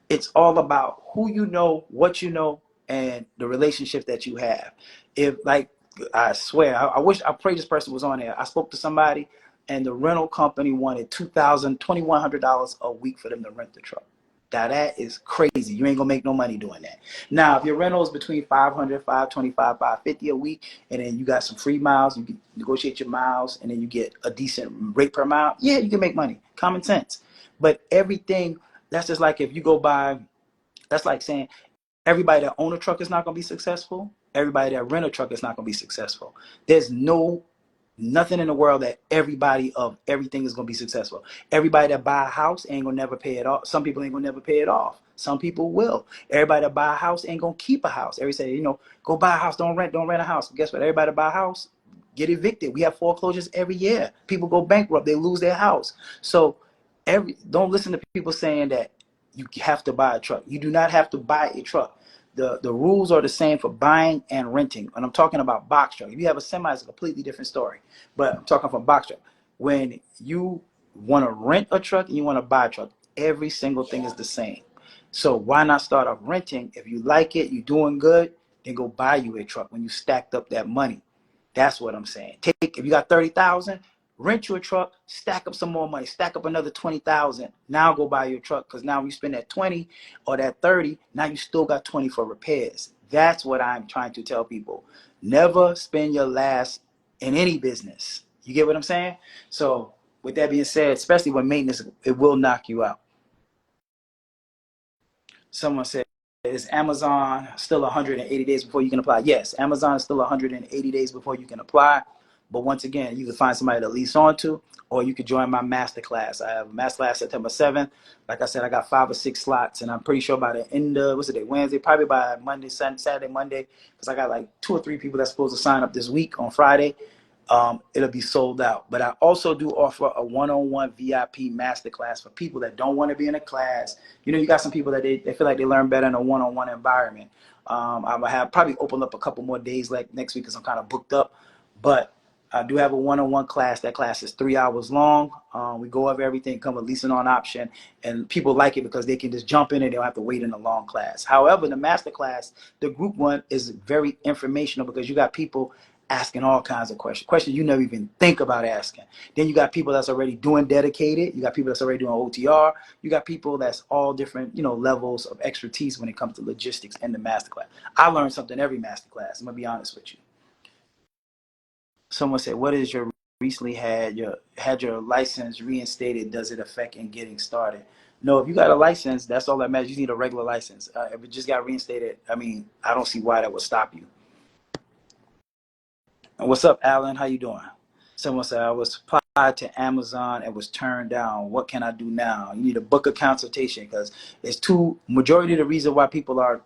It's all about who you know, what you know, and the relationship that you have. If like, I swear, I wish, I pray this person was on there. I spoke to somebody and the rental company wanted $2,100 a week for them to rent the truck. Now that is crazy. You ain't gonna make no money doing that. Now, if your rental is between 500, 525, 550 a week, and then you got some free miles, you can negotiate your miles, and then you get a decent rate per mile, yeah, you can make money. Common sense. But everything, that's just like if you go buy, that's like saying everybody that own a truck is not going to be successful. Everybody that rent a truck is not going to be successful. There's nothing in the world that everybody of everything is going to be successful. Everybody that buy a house ain't going to never pay it off. Some people ain't going to never pay it off. Some people will. Everybody that buy a house ain't going to keep a house. Everybody say, go buy a house, don't rent a house. But guess what? Everybody that buy a house get evicted. We have foreclosures every year. People go bankrupt. They lose their house. So don't listen to people saying that you have to buy a truck. You do not have to buy a truck. The rules are the same for buying and renting. And I'm talking about box truck. If you have a semi, it's a completely different story. But I'm talking from box truck. When you want to rent a truck and you want to buy a truck, every single thing is the same. So why not start off renting? If you like it, you're doing good, then go buy you a truck when you stacked up that money. That's what I'm saying. If you got 30,000, rent you a truck, stack up some more money, stack up another 20,000. Now go buy your truck, because now you spend that 20 or that 30, now you still got 20 for repairs. That's what I'm trying to tell people. Never spend your last in any business. You get what I'm saying? So with that being said, especially with maintenance, it will knock you out. Someone said, is Amazon still 180 days before you can apply? Yes, Amazon is still 180 days before you can apply. But once again, you can find somebody to lease onto, or you could join my Masterclass. I have a Masterclass September 7th. Like I said, I got 5 or 6 slots, and I'm pretty sure by the end of, what's the day, Wednesday, probably by Monday, Saturday, Monday, because I got like 2 or 3 people that's supposed to sign up this week on Friday. It'll be sold out. But I also do offer a one-on-one VIP masterclass for people that don't want to be in a class. You got some people that they feel like they learn better in a one-on-one environment. I'm gonna have probably open up a couple more days like next week because I'm kind of booked up. But I do have a one-on-one class. That class is 3 hours long. We go over everything, come with leasing on option, and people like it because they can just jump in and they don't have to wait in a long class. However, the master class, the group one, is very informational because you got people asking all kinds of questions you never even think about asking. Then you got people that's already doing dedicated. You got people that's already doing OTR. You got people that's all different, levels of expertise when it comes to logistics in the masterclass. I learned something every masterclass. I'm gonna be honest with you. Someone said, "What is your recently had your license reinstated? Does it affect in getting started?" No, if you got a license, that's all that matters. You need a regular license. If it just got reinstated, I don't see why that would stop you. And what's up, Alan? How you doing? Someone said, I was applied to Amazon and was turned down. What can I do now? You need to book a consultation because it's majority of the reason why people are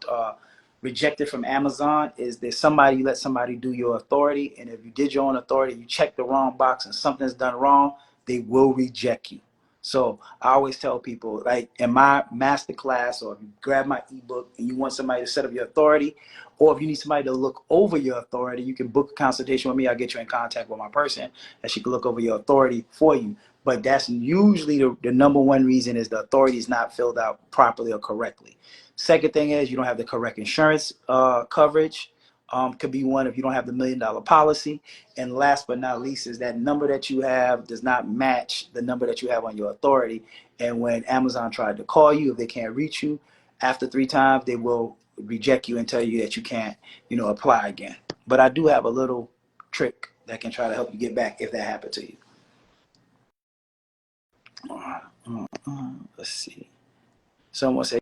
rejected from Amazon is that you let somebody do your authority. And if you did your own authority, you check the wrong box and something's done wrong, they will reject you. So I always tell people, like in my master class, or if you grab my ebook and you want somebody to set up your authority, or if you need somebody to look over your authority, you can book a consultation with me. I'll get you in contact with my person and she can look over your authority for you. But that's usually the number one reason is the authority is not filled out properly or correctly. Second thing is you don't have the correct insurance coverage. Could be one if you don't have the $1 million policy. And last but not least is that number that you have does not match the number that you have on your authority. And when Amazon tried to call you, if they can't reach you after 3 times, they will reject you and tell you that you can't, apply again. But I do have a little trick that can try to help you get back if that happened to you. Let's see. Someone said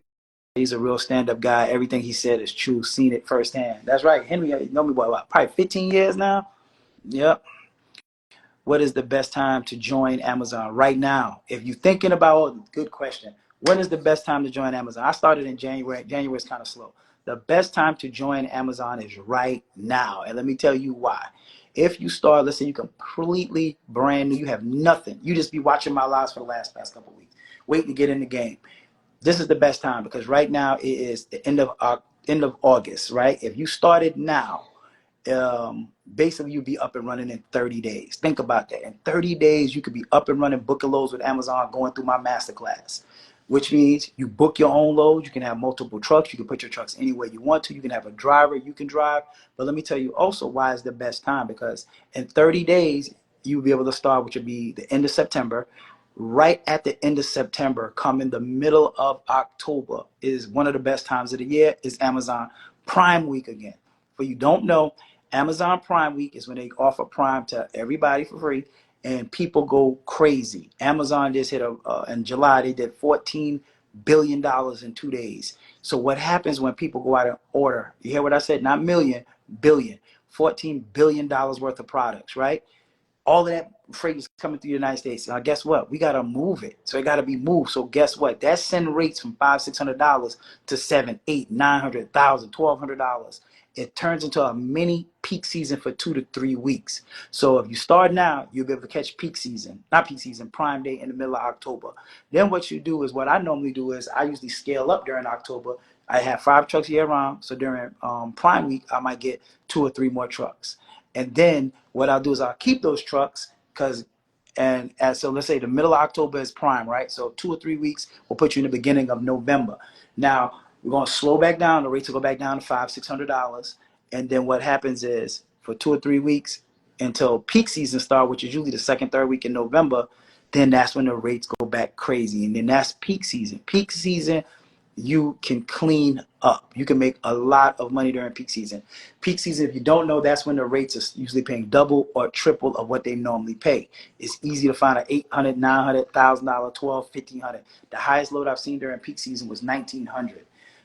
he's a real stand-up guy. Everything he said is true. Seen it firsthand. That's right. Henry, you know me what, probably 15 years now? Yep. What is the best time to join Amazon right now? If you're thinking about, good question. When is the best time to join Amazon? I started in January. January is kind of slow. The best time to join Amazon is right now. And let me tell you why. If you start, let's say you completely brand new, you have nothing. You just be watching my lives for the past couple of weeks, waiting to get in the game. This is the best time because right now it is the end of August, right? If you started now, basically you'll be up and running in 30 days. Think about that. In 30 days, you could be up and running, booking loads with Amazon, going through my masterclass, which means you book your own loads. You can have multiple trucks. You can put your trucks anywhere you want to. You can have a driver you can drive. But let me tell you also why is the best time, because in 30 days, you'll be able to start, which will be the end of September. Right at the end of September, come in the middle of October, is one of the best times of the year, is Amazon Prime Week again. For you don't know, Amazon Prime Week is when they offer Prime to everybody for free, and people go crazy. Amazon just hit in July, they did $14 billion in 2 days. So what happens when people go out and order? You hear what I said? Not million, billion. $14 billion worth of products, right? All of that freight is coming through the United States. Now, guess what? We got to move it. So it got to be moved. So guess what? That send rates from $500-$600 to $700, $800, $900, $1,000, $1,200. It turns into a mini peak season for 2 to 3 weeks. So if you start now, you'll be able to catch peak season, not peak season, Prime Day in the middle of October. Then what you do is, what I normally do is I usually scale up during October. I have 5 trucks year round. So during Prime Week, I might get 2 or 3 more trucks. And then what I'll do is I'll keep those trucks, so let's say the middle of October is Prime, right? So 2 or 3 weeks will put you in the beginning of November. Now we're going to slow back down. The rates will go back down to $500-$600. And then what happens is, for 2 or 3 weeks until peak season start, which is usually the second, third week in November, then that's when the rates go back crazy. And then that's peak season. Peak season, you can clean up. You can make a lot of money during peak season. Peak season, if you don't know, that's when the rates are usually paying double or triple of what they normally pay. It's easy to find an $800, $900, $1,000, $1,200, $1,500. The highest load I've seen during peak season was $1,900.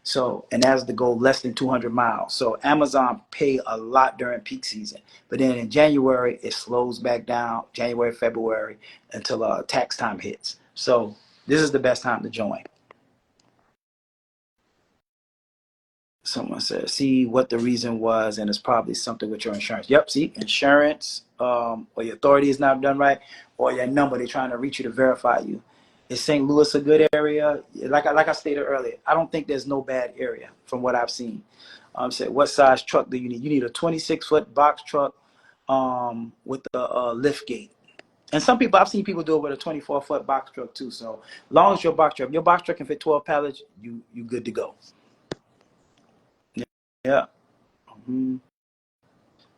So, and that's the goal, less than 200 miles. So Amazon pay a lot during peak season. But then in January, it slows back down, January, February, until tax time hits. So this is the best time to join. Someone said, see what the reason was, and it's probably something with your insurance. Yep, see, insurance, or your authority is not done right, or your number, they're trying to reach you to verify you. Is St. Louis a good area? Like I stated earlier, I don't think there's no bad area from what I've seen. Said, what size truck do you need? You need a 26-foot box truck with the lift gate. And some people, I've seen people do it with a 24-foot box truck too. So as long as your box truck can fit 12 pallets, you good to go. Yeah. Mm-hmm.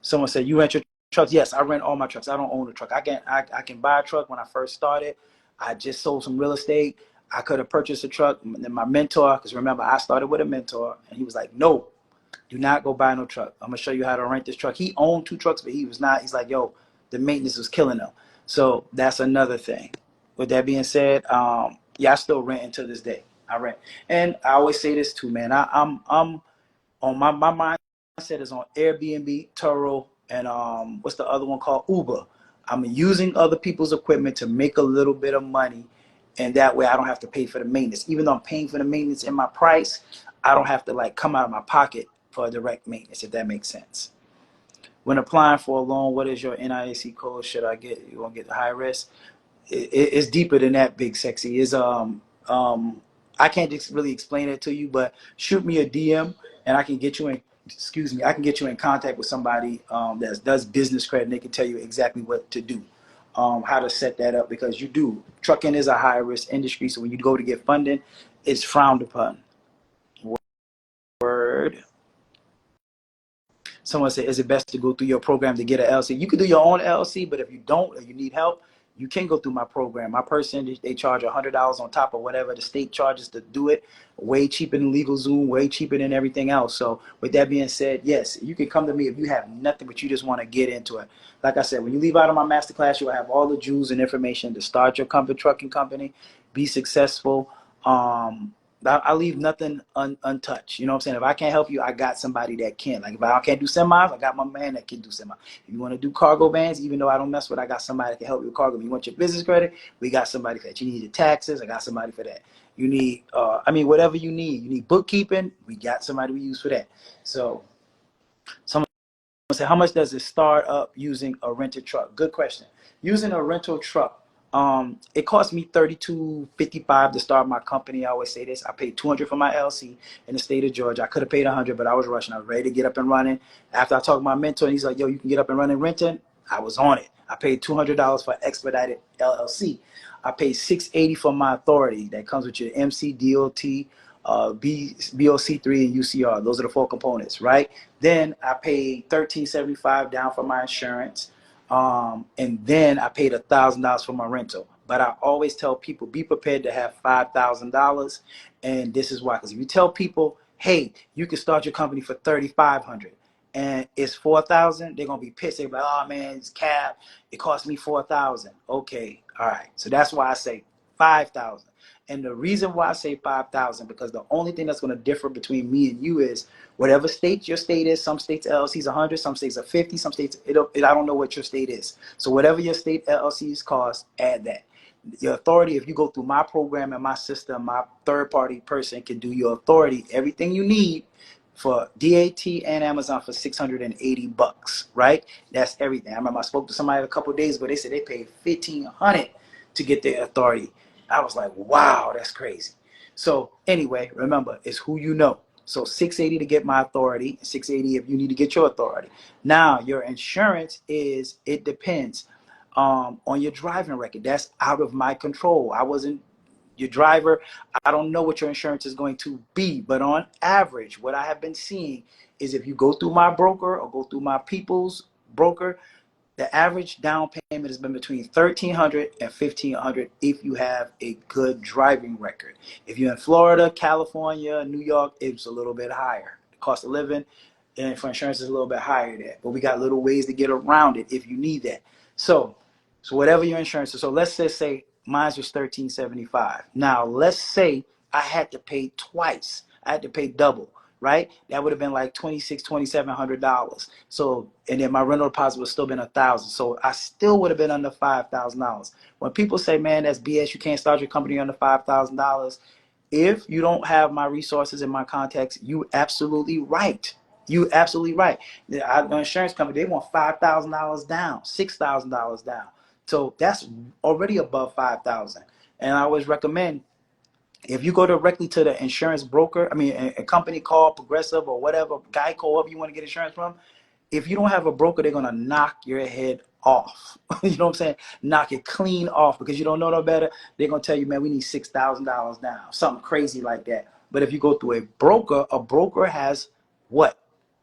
Someone said, you rent your trucks? Yes, I rent all my trucks. I don't own a truck. I can buy a truck. When I first started, I just sold some real estate. I could have purchased a truck. And then my mentor, because remember, I started with a mentor, and he was like, no, do not go buy no truck. I'm going to show you how to rent this truck. He owned 2 trucks, but he's like, yo, the maintenance was killing him. So that's another thing. With that being said, yeah, I still rent until this day. I rent. And I always say this too, man. I'm on my mindset is on Airbnb, Turo, and what's the other one called? Uber. I'm using other people's equipment to make a little bit of money, and that way I don't have to pay for the maintenance. Even though I'm paying for the maintenance in my price, I don't have to like come out of my pocket for direct maintenance, if that makes sense. When applying for a loan, what is your NIAC code? Should I get, you want to get the high risk? It's deeper than that, Big Sexy. I can't just really explain it to you, but shoot me a DM and I can get you in. Excuse me, I can get you in contact with somebody that does business credit, and they can tell you exactly what to do, how to set that up, because trucking is a high risk industry. So when you go to get funding, it's frowned upon. Word. Someone said, is it best to go through your program to get an LLC? You can do your own LLC, but if you don't, or you need help, you can go through my program. My person, they charge $100 on top of whatever the state charges to do it. Way cheaper than LegalZoom, way cheaper than everything else. So with that being said, yes, you can come to me if you have nothing, but you just want to get into it. Like I said, when you leave out of my masterclass, you'll have all the jewels and information to start your trucking company, be successful. I leave nothing untouched. You know what I'm saying? If I can't help you, I got somebody that can. Like if I can't do semis, I got my man that can do semis. If you want to do cargo vans, even though I don't mess with, I got somebody that can help you with cargo. If you want your business credit, we got somebody for that. You need your taxes, I got somebody for that. You need, whatever you need. You need bookkeeping, we got somebody we use for that. So someone said, how much does it start up using a rented truck? Good question. Using a rental truck, It cost me $32.55 to start my company. I always say this. I paid $200 for my LLC in the state of Georgia. I could have paid $100, but I was rushing. I was ready to get up and running. After I talked to my mentor, and he's like, "Yo, you can get up and running renting." I was on it. I paid $200 for expedited LLC. I paid $680 for my authority. That comes with your MC, DOT, BOC3, and UCR. Those are the 4 components, right? Then I paid $13.75 down for my insurance. And then I paid $1,000 for my rental. But I always tell people, be prepared to have $5,000. And this is why, because if you tell people, hey, you can start your company for $3,500 and it's $4,000, they're gonna be pissed. They're like, oh man, it's cap. It cost me $4,000. Okay, all right. So that's why I say 5,000. And the reason why I say 5,000, because the only thing that's going to differ between me and you is whatever state your state is. Some states LLCs 100, some states are 50, some states I don't know what your state is. So whatever your state LLCs cost, add that. Your authority, if you go through my program and my system, my third party person can do your authority, everything you need for DAT and Amazon for $680, right? That's everything. I remember I spoke to somebody a couple of days ago. They said they paid $1,500 to get their authority. I was like, wow, that's crazy. So anyway, remember, it's who you know. So $680 to get my authority, $680 if you need to get your authority. Now, your insurance is, it depends on your driving record. That's out of my control. I wasn't your driver. I don't know what your insurance is going to be, but on average, what I have been seeing is if you go through my broker or go through my people's broker, the average down payment has been between $1,300 and $1,500 if you have a good driving record. If you're in Florida, California, New York, it's a little bit higher. The cost of living and for insurance is a little bit higher there. But we got little ways to get around it if you need that. So whatever your insurance is. So let's just say mine was $1,375. Now let's say I had to pay twice. I had to pay double. Right, that would have been like $2,700. So, and then my rental deposit would still been $1,000. So I still would have been under $5,000. When people say, "Man, that's BS. You can't start your company under $5,000," if you don't have my resources and my contacts, you absolutely right. You absolutely right. The insurance company, they want $5,000 down, $6,000 down. So that's already above $5,000. And I always recommend, if you go directly to the insurance broker, a company called Progressive or whatever, Geico, whoever you want to get insurance from, if you don't have a broker, they're going to knock your head off. You know what I'm saying? Knock it clean off because you don't know no better. They're going to tell you, man, we need $6,000 down, something crazy like that. But if you go through a broker has what?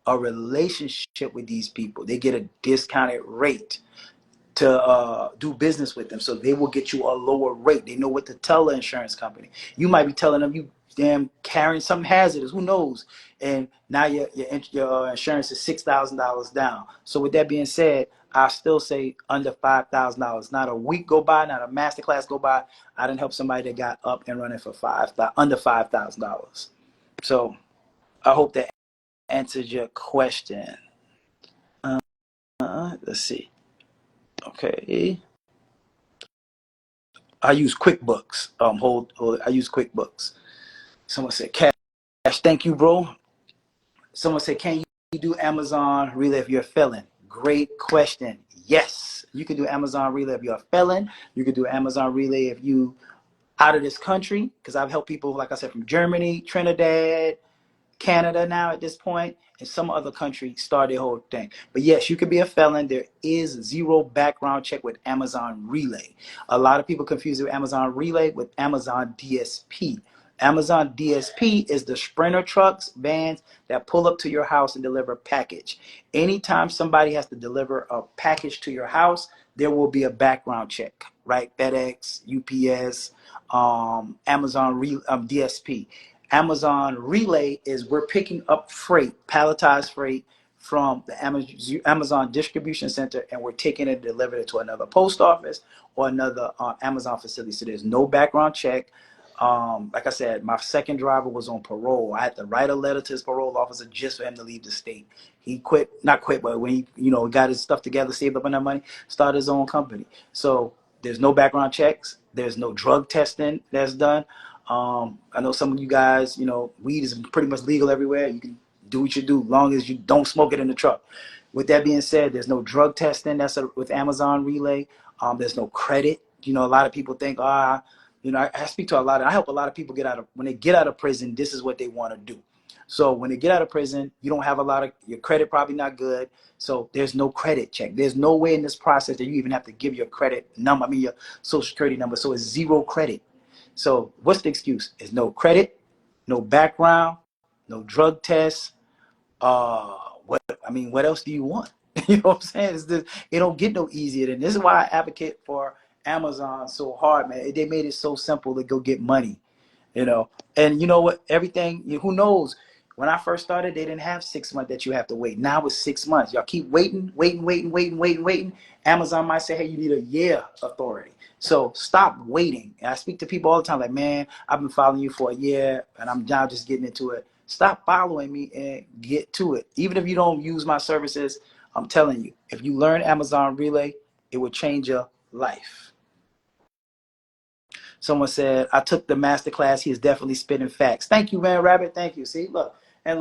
A relationship with these people. They get a discounted rate to do business with them, so they will get you a lower rate. They know what to tell the insurance company. You might be telling them you damn carrying something hazardous, who knows? And now your insurance is $6,000 down. So with that being said, I still say under $5,000. Not a week go by, not a masterclass go by, I didn't help somebody that got up and running for under $5,000. So I hope that answered your question. Let's see. Okay. I use QuickBooks. I use QuickBooks. Someone said, Cash, thank you, bro. Someone said, can you do Amazon Relay if you're a felon? Great question. Yes, you can do Amazon Relay if you're a felon. You can do Amazon Relay if you out of this country, because I've helped people, like I said, from Germany, Trinidad, Canada now at this point, and some other country start their whole thing. But yes, you could be a felon. There is zero background check with Amazon Relay. A lot of people confuse it with Amazon Relay with Amazon DSP. Amazon DSP is the Sprinter trucks, vans that pull up to your house and deliver a package. Anytime somebody has to deliver a package to your house, there will be a background check, right? FedEx, UPS, Amazon DSP. Amazon Relay is we're picking up freight, palletized freight from the Amazon distribution center, and we're taking it and delivering it to another post office or another Amazon facility. So there's no background check. Like I said, my second driver was on parole. I had to write a letter to his parole officer just for him to leave the state. He not quit, but when he, got his stuff together, saved up enough money, started his own company. So there's no background checks. There's no drug testing that's done. I know some of you guys, weed is pretty much legal everywhere. You can do what you do, long as you don't smoke it in the truck. With that being said, there's no drug testing. That's with Amazon Relay. There's no credit you know, a lot of people think, you know, I speak to a lot of, I help a lot of people get out of, when they get out of prison, this is what they want to do. So when they get out of prison, you don't have a lot of, your credit probably not good. So there's no credit check. There's no way in this process that you even have to give your credit number, I mean, your social security number. So it's zero credit. So what's the excuse? It's no credit, no background, no drug tests. What else do you want? You know what I'm saying? It's just, it don't get no easier than this. This is why I advocate for Amazon so hard, man. They made it so simple to go get money, you know. And you know what? Everything, who knows? When I first started, they didn't have 6 months that you have to wait. Now it's 6 months. Y'all keep waiting. Amazon might say, hey, you need a year authority. So stop waiting. And I speak to people all the time like, man, I've been following you for a year and I'm now just getting into it. Stop following me and get to it. Even if you don't use my services, I'm telling you, if you learn Amazon Relay, it will change your life. Someone said, I took the Masterclass. He is definitely spitting facts. Thank you, man, Rabbit. Thank you. See, look, I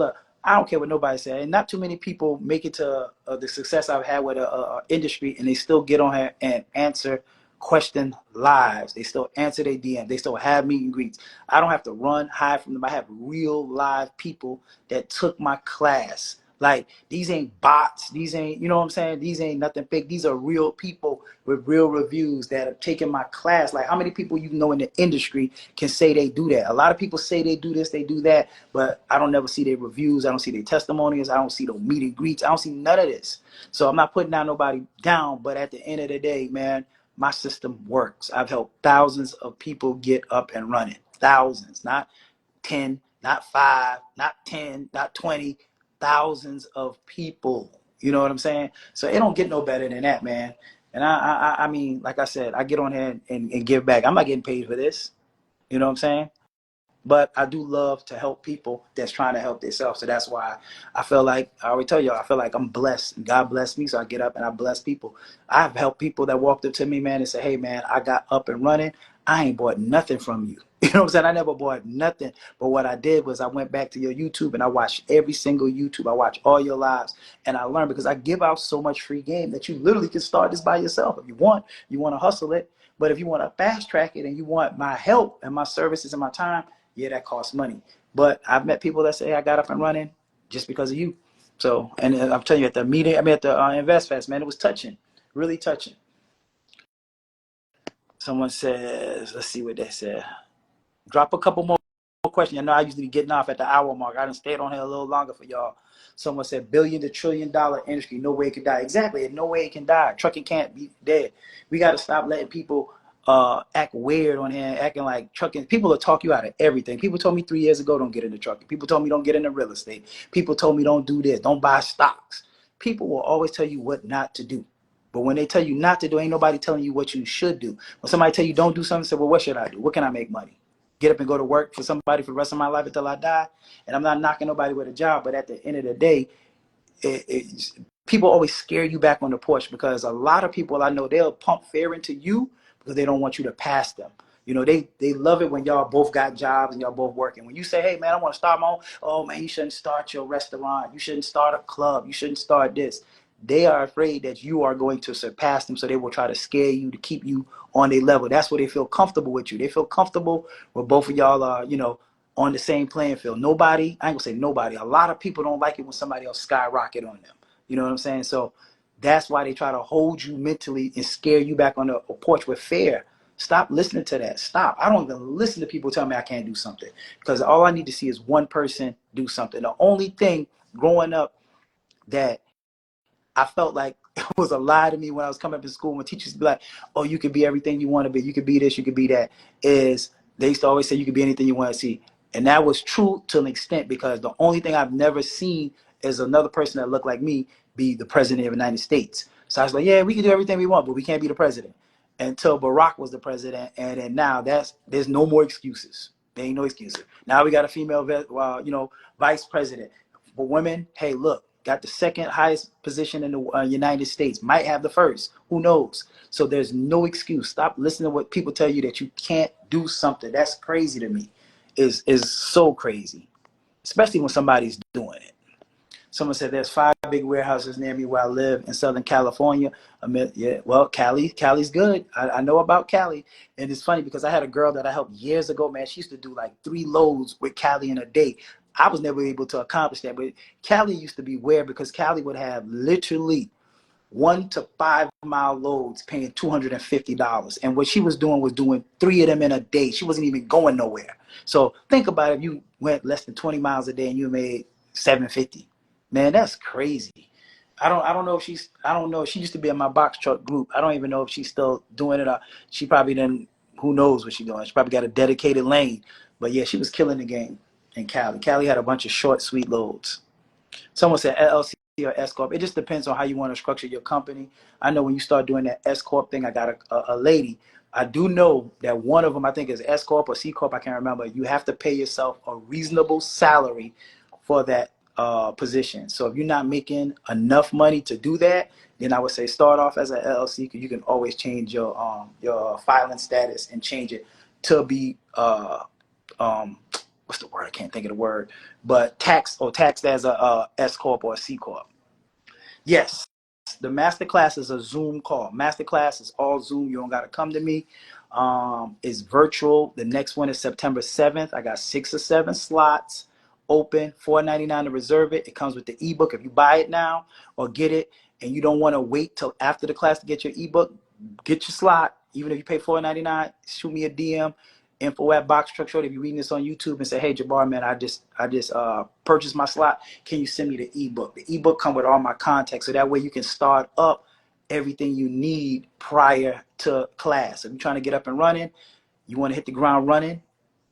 don't care what nobody says. And not too many people make it to the success I've had with a industry, and they still get on here and answer question lives. They still answer their DM. They still have meet and greets. I don't have to run, hide from them. I have real live people that took my class. Like, these ain't bots. These ain't, you know what I'm saying? These ain't nothing fake. These are real people with real reviews that have taken my class. Like, how many people you know in the industry can say they do that? A lot of people say they do this, they do that, but I don't never see their reviews. I don't see their testimonials. I don't see the meet and greets. I don't see none of this. So I'm not putting down nobody down, but at the end of the day, man, my system works. I've helped thousands of people get up and running. Thousands, not 10, not 5, not 10, not 20, thousands of people. You know what I'm saying? So it don't get no better than that, man. And I mean, like I said, I get on here and give back. I'm not getting paid for this. You know what I'm saying? But I do love to help people that's trying to help themselves. So that's why I feel like, I always tell you, I feel like I'm blessed. God bless me, so I get up and I bless people. I've helped people that walked up to me, man, and said, hey, man, I got up and running. I ain't bought nothing from you. You know what I'm saying? I never bought nothing. But what I did was I went back to your YouTube and I watched every single YouTube. I watched all your lives and I learned, because I give out so much free game that you literally can start this by yourself. If you want to hustle it. But if you want to fast track it and you want my help and my services and my time, yeah, that costs money. But I've met people that say I got up and running just because of you. So, and I'm telling you, at the meeting, at the Invest Fest, man, it was touching, really touching. Someone says, let's see what they said. Drop a couple more questions. I know I used to be getting off at the hour mark. I done stayed on here a little longer for y'all. Someone said, $1 to $1 trillion industry, no way it can die. Exactly, no way it can die. Trucking can't be dead. We got to stop letting people act weird on here, acting like trucking. People will talk you out of everything. People told me 3 years ago, don't get into trucking. People told me don't get into real estate. People told me don't do this, don't buy stocks. People will always tell you what not to do. But when they tell you not to do, ain't nobody telling you what you should do. When somebody tell you don't do something, say, well, what should I do? What can I make money? Get up and go to work for somebody for the rest of my life until I die? And I'm not knocking nobody with a job, but at the end of the day, people always scare you back on the porch, because a lot of people I know, they'll pump fear into you because they don't want you to pass them. You know, they love it when y'all both got jobs and y'all both working. When you say, hey, man, I want to start my own. Oh, man, you shouldn't start your restaurant. You shouldn't start a club. You shouldn't start this. They are afraid that you are going to surpass them, so they will try to scare you to keep you on their level. That's where they feel comfortable with you. They feel comfortable where both of y'all are, you know, on the same playing field. Nobody, I ain't gonna say nobody, a lot of people don't like it when somebody else skyrocket on them. You know what I'm saying? So that's why they try to hold you mentally and scare you back on the porch with fear. Stop listening to that. Stop. I don't even listen to people tell me I can't do something, because all I need to see is one person do something. The only thing growing up that I felt like it was a lie to me when I was coming up in school, when teachers would be like, oh, you can be everything you want to be. You can be this, you can be that. Is they used to always say you can be anything you want to see. And that was true to an extent, because the only thing I've never seen is another person that looked like me be the president of the United States. So I was like, yeah, we can do everything we want, but we can't be the president. Until Barack was the president. And then now there's no more excuses. There ain't no excuses. Now we got a female, vice president. For women, hey, look, got the second highest position in the United States, might have the first, who knows? So there's no excuse. Stop listening to what people tell you that you can't do something. That's crazy to me. Is so crazy, especially when somebody's doing it. Someone said there's 5 big warehouses near me where I live in Southern California. Yeah, well, Cali's good. I know about Cali. And it's funny because I had a girl that I helped years ago, man. She used to do like 3 loads with Cali in a day. I was never able to accomplish that. But Cali used to be weird because Cali would have literally 1 to 5 mile loads paying $250. And what she was doing 3 of them in a day. She wasn't even going nowhere. So think about it. If you went less than 20 miles a day and you made 750. Man, that's crazy. I don't know if she's I don't know. She used to be in my box truck group. I don't even know if she's still doing it. She probably didn't. Who knows what she's doing? She probably got a dedicated lane. But yeah, she was killing the game in Cali. Cali had a bunch of short, sweet loads. Someone said LLC or S corp. It just depends on how you want to structure your company. I know when you start doing that S corp thing, I got a lady. I do know that one of them, I think, is S corp or C corp. I can't remember. You have to pay yourself a reasonable salary for that position. So if you're not making enough money to do that, then I would say start off as an LLC, because you can always change your filing status and change it to be what's the word? I can't think of the word, but taxed as a S corp or a C corp. Yes, the masterclass is a Zoom call. Masterclass is all Zoom. You don't got to come to me. It's virtual. The next one is September 7th. I got 6 or 7 slots open. $4.99 to reserve it. It comes with the ebook. If you buy it now or get it, and you don't want to wait till after the class to get your ebook, get your slot. Even if you pay $4.99, shoot me a DM. Info at Box Truck Show. If you're reading this on YouTube and say, hey, Jabbar, man, I just purchased my slot. Can you send me the ebook? The ebook come with all my contacts, so that way you can start up everything you need prior to class. If you're trying to get up and running, you want to hit the ground running,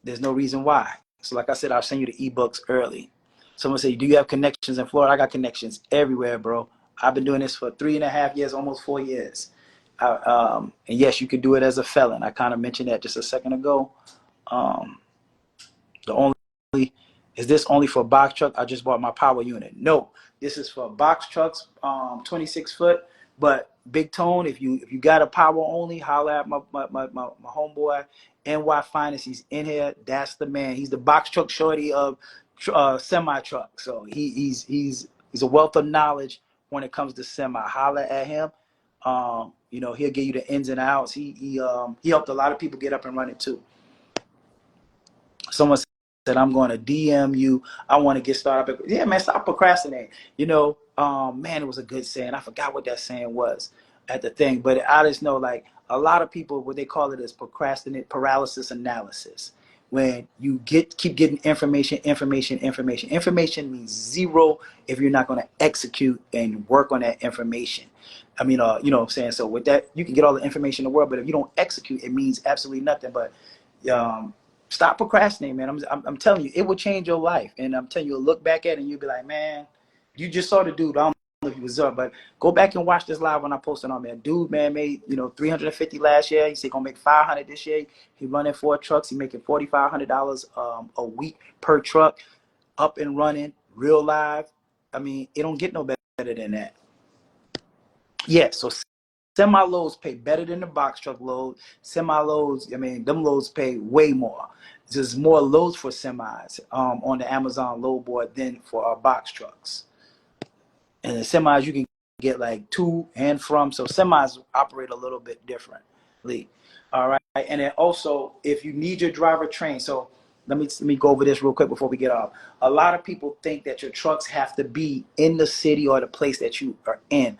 there's no reason why. So like I said, I'll send you the ebooks early. Someone say, do you have connections in Florida? I got connections everywhere, bro. I've been doing this for 3.5 years, almost 4 years. And yes, you could do it as a felon. I kind of mentioned that just a second ago. The only Is this only for box truck? I just bought my power unit. No, this is for box trucks, 26 foot. But Big Tone, if you got a power only, holler at my homeboy NY Finest. He's in here. That's the man. He's the box truck shorty of semi truck. So he's a wealth of knowledge when it comes to semi. Holler at him. He'll give you the ins and outs. He helped a lot of people get up and running too. Someone said, I'm going to DM you. I want to get started. Yeah, man, stop procrastinating. Man, it was a good saying. I forgot what that saying was at the thing, but I just know, like, a lot of people, what they call it is procrastinate paralysis analysis. When you keep getting information means zero if you're not going to execute and work on that information. I mean, you know what I'm saying? So with that, you can get all the information in the world, but if you don't execute, it means absolutely nothing. But stop procrastinating, man. I'm telling you, it will change your life. And I'm telling you, you'll look back at it and you'll be like, man, you just saw the dude. I don't know if you was up, but go back and watch this live when I posted on there. Dude, man, made 350 last year. He said gonna make 500 this year. He running 4 trucks. He making $4,500 a week per truck, up and running, real live. I mean, it don't get no better than that. Yeah, so semi loads pay better than the box truck load. Semi loads, I mean, them loads pay way more. There's more loads for semis on the Amazon load board than for our box trucks. And the semis you can get like to and from. So semis operate a little bit differently. All right. And then also, if you need your driver trained, so let me go over this real quick before we get off. A lot of people think that your trucks have to be in the city or the place that you are in.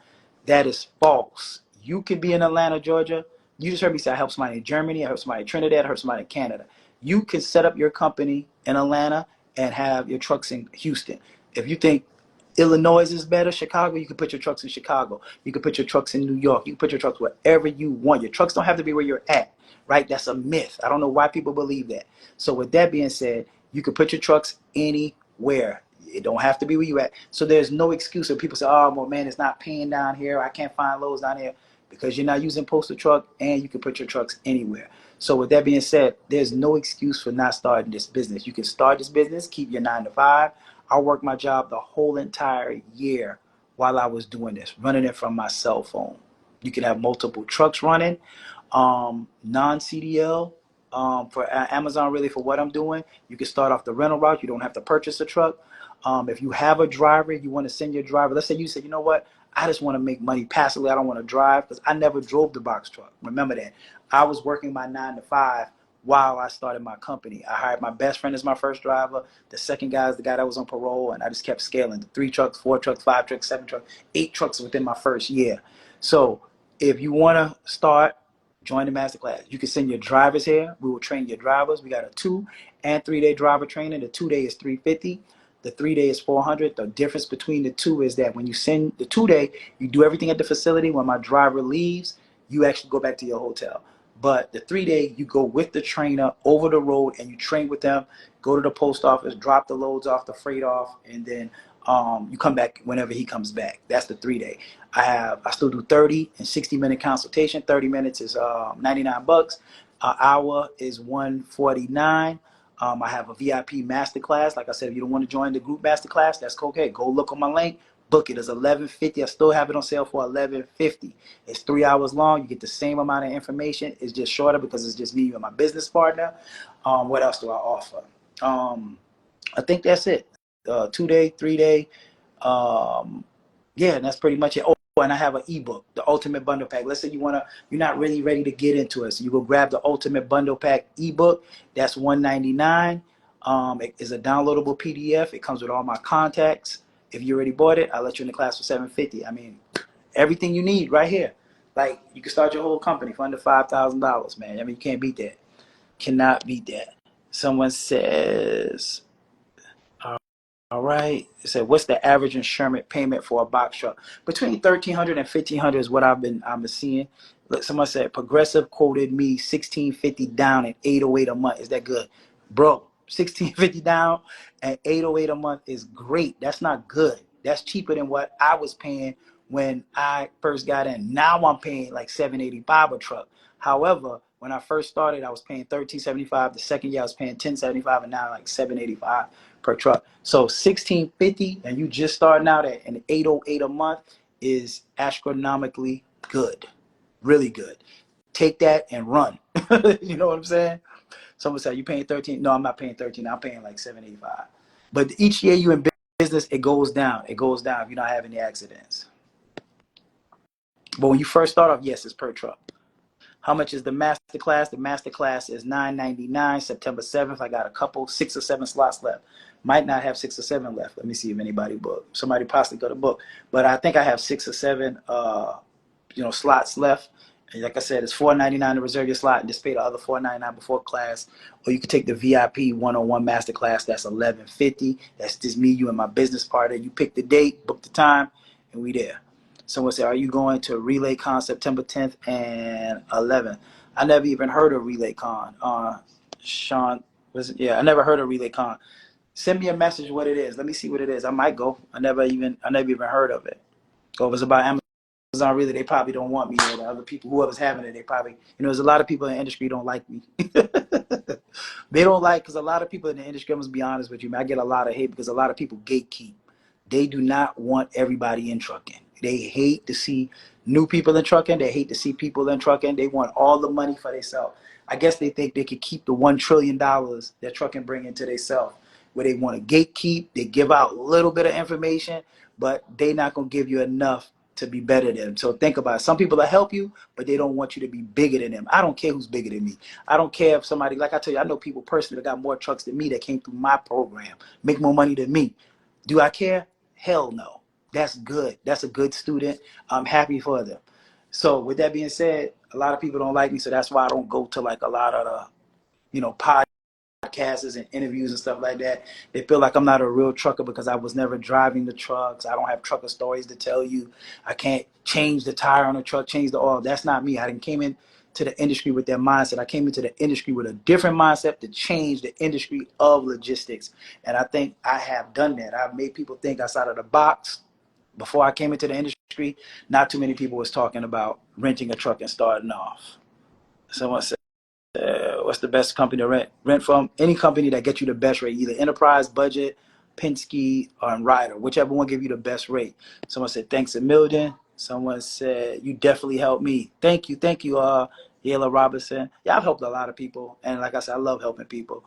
That is false. You can be in Atlanta, Georgia. You just heard me say I help somebody in Germany, I help somebody in Trinidad, I help somebody in Canada. You can set up your company in Atlanta and have your trucks in Houston. If you think Illinois is better, Chicago, you can put your trucks in Chicago. You can put your trucks in New York. You can put your trucks wherever you want. Your trucks don't have to be where you're at, right? That's a myth. I don't know why people believe that. So with that being said, you can put your trucks anywhere. It don't have to be where you at. So there's no excuse when people say, oh, well, man, it's not paying down here. I can't find loads down here, because you're not using postal truck and you can put your trucks anywhere. So with that being said, there's no excuse for not starting this business. You can start this business, keep your 9 to 5. I worked my job the whole entire year while I was doing this, running it from my cell phone. You can have multiple trucks running, non-CDL. For Amazon, really, for what I'm doing, you can start off the rental route. You don't have to purchase a truck. If you have a driver, you want to send your driver. Let's say you said, you know what, I just want to make money passively. I don't want to drive because I never drove the box truck. Remember that. I was working my 9 to 5 while I started my company. I hired my best friend as my first driver. The second guy is the guy that was on parole, and I just kept scaling. 3 trucks, 4 trucks, 5 trucks, 7 trucks, 8 trucks within my first year. So if you want to start, join the masterclass. You can send your drivers here. We will train your drivers. We got a 2 and 3 day driver training. The 2 day is $350. The 3 day is $400. The difference between the two is that when you send the 2 day, you do everything at the facility. When my driver leaves, you actually go back to your hotel. But the 3 day, you go with the trainer over the road and you train with them, go to the post office, drop the loads off, the freight off, and then you come back whenever he comes back. That's the 3 day. I still do 30 and 60-minute consultation. 30 minutes is $99. An hour is $149. I have a VIP masterclass. Like I said, if you don't want to join the group masterclass, that's okay. Go look on my link, book it. It's $11.50. I still have it on sale for $11.50. It's 3 hours long. You get the same amount of information. It's just shorter because it's just me and my business partner. What else do I offer? I think that's it. 2 day, 3 day. Yeah, and that's pretty much it. Oh, and I have an ebook, the Ultimate Bundle Pack. Let's say you're not really ready to get into it, so you go grab the Ultimate Bundle Pack ebook. That's $199. It is a downloadable PDF. It comes with all my contacts. If you already bought it, I'll let you in the class for $750. I mean, everything you need right here. Like, you can start your whole company for under $5,000, man. I mean, you can't beat that. Cannot beat that. Someone says, all right. It said, what's the average insurance payment for a box truck? Between $1,300 and $1,500 is what I've been seeing. Look, someone said Progressive quoted me $1,650 down and $808 a month. Is that good, bro? $1,650 down and $808 a month is great. That's not good. That's cheaper than what I was paying when I first got in. Now I'm paying like $785 a truck. However, when I first started, I was paying $1,375. The second year I was paying $1,075, and now like $785 per truck. So $1,650, and you just starting out at an $808 a month is astronomically good, really good. Take that and run. You know what I'm saying? Someone said, you paying 13? No, I'm not paying 13. I'm paying like 785. But each year you in business, it goes down. It goes down if you're not having the accidents. But when you first start off, yes, it's per truck. How much is the masterclass? The masterclass is $999, September 7th. I got a couple, 6 or 7 slots left. Might not have 6 or 7 left. Let me see if anybody booked. Somebody possibly got a book. But I think I have 6 or 7 slots left. And like I said, it's $499 to reserve your slot and just pay the other $499 before class. Or you can take the VIP one-on-one masterclass. That's $11.50. That's just me, you, and my business partner. You pick the date, book the time, and we there. Someone said, are you going to RelayCon September 10th and 11th? I never even heard of RelayCon. Sean, I never heard of RelayCon. Send me a message what it is. Let me see what it is. I might go. I never even heard of it. So if it's about Amazon, really, they probably don't want me. Or the other people, whoever's having it, they probably, there's a lot of people in the industry don't like me. They don't like, because a lot of people in the industry, I must be honest with you, man, I get a lot of hate because a lot of people gatekeep. They do not want everybody in trucking. They hate to see new people in trucking. They hate to see people in trucking. They want all the money for themselves. I guess they think they could keep the $1 trillion that trucking bring into themselves. Where they want to gatekeep, they give out a little bit of information, but they not going to give you enough to be better than them. So think about it. Some people will help you, but they don't want you to be bigger than them. I don't care who's bigger than me. I don't care if somebody, like I tell you, I know people personally that got more trucks than me that came through my program, make more money than me. Do I care? Hell no. That's good. That's a good student. I'm happy for them. So with that being said, a lot of people don't like me, so that's why I don't go to like a lot of the, podcasts and interviews and stuff like that. They feel like I'm not a real trucker because I was never driving the trucks. I don't have trucker stories to tell you. I can't change the tire on the truck, change the oil. That's not me. I didn't came into the industry with that mindset. I came into the industry with a different mindset to change the industry of logistics. And I think I have done that. I've made people think outside of the box. Before I came into the industry, not too many people was talking about renting a truck and starting off. Someone said, what's the best company to rent from? Any company that gets you the best rate, either Enterprise, Budget, Penske, or Ryder, whichever one give you the best rate. Someone said, thanks a million. Someone said, you definitely helped me. Thank you, Yayla Robinson. Yeah, I've helped a lot of people. And like I said, I love helping people.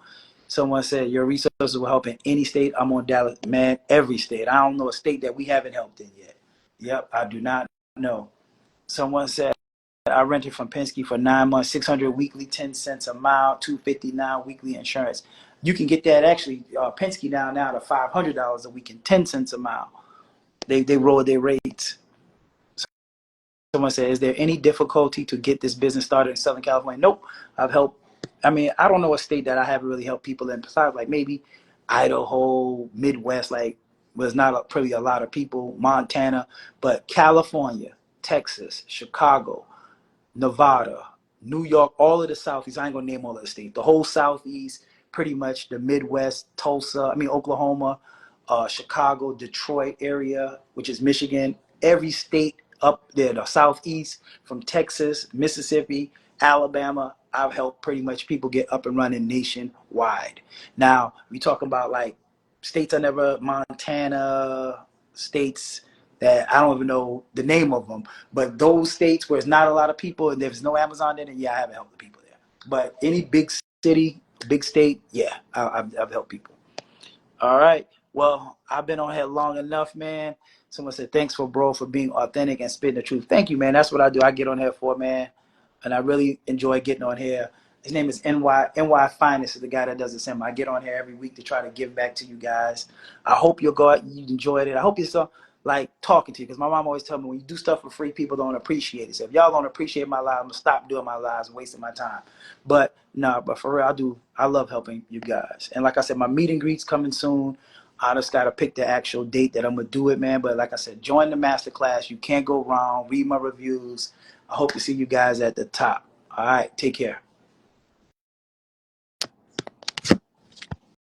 Someone said your resources will help in any state. I'm on Dallas, man. Every state. I don't know a state that we haven't helped in yet. Yep, I do not know. Someone said I rented from Penske for 9 months, 600 weekly, 10 cents a mile, 259 weekly insurance. You can get that actually. Penske now to $500 a week and 10 cents a mile. They rolled their rates. Someone said, is there any difficulty to get this business started in Southern California? Nope. I've helped. I mean, I don't know a state that I haven't really helped people in. Besides, like maybe Idaho, Midwest, like was not probably a lot of people. Montana, but California, Texas, Chicago, Nevada, New York, all of the Southeast. I ain't gonna name all of the states. The whole Southeast, pretty much the Midwest, Oklahoma, Chicago, Detroit area, which is Michigan. Every state up there, the Southeast, from Texas, Mississippi, Alabama. I've helped pretty much people get up and running nationwide. Now we talk about like states I never, Montana, states that I don't even know the name of them, but those states where it's not a lot of people and there's no Amazon in it, yeah, I haven't helped the people there. But any big city, big state, yeah, I've helped people. All right. Well, I've been on here long enough, man. Someone said, thanks for being authentic and spitting the truth. Thank you, man. That's what I do. I get on here for, man. And I really enjoy getting on here. His name is NY Finest is the guy that does the sim. I get on here every week to try to give back to you guys. I hope you enjoyed it. I hope you saw like talking to you, because my mom always tell me when you do stuff for free, people don't appreciate it. So if y'all don't appreciate my lives, I'm gonna stop doing my lives and wasting my time. But no, but for real, I love helping you guys. And like I said, my meet and greet's coming soon. I just gotta pick the actual date that I'm gonna do it, man. But like I said, join the masterclass. You can't go wrong. Read my reviews. I hope to see you guys at the top. All right, take care.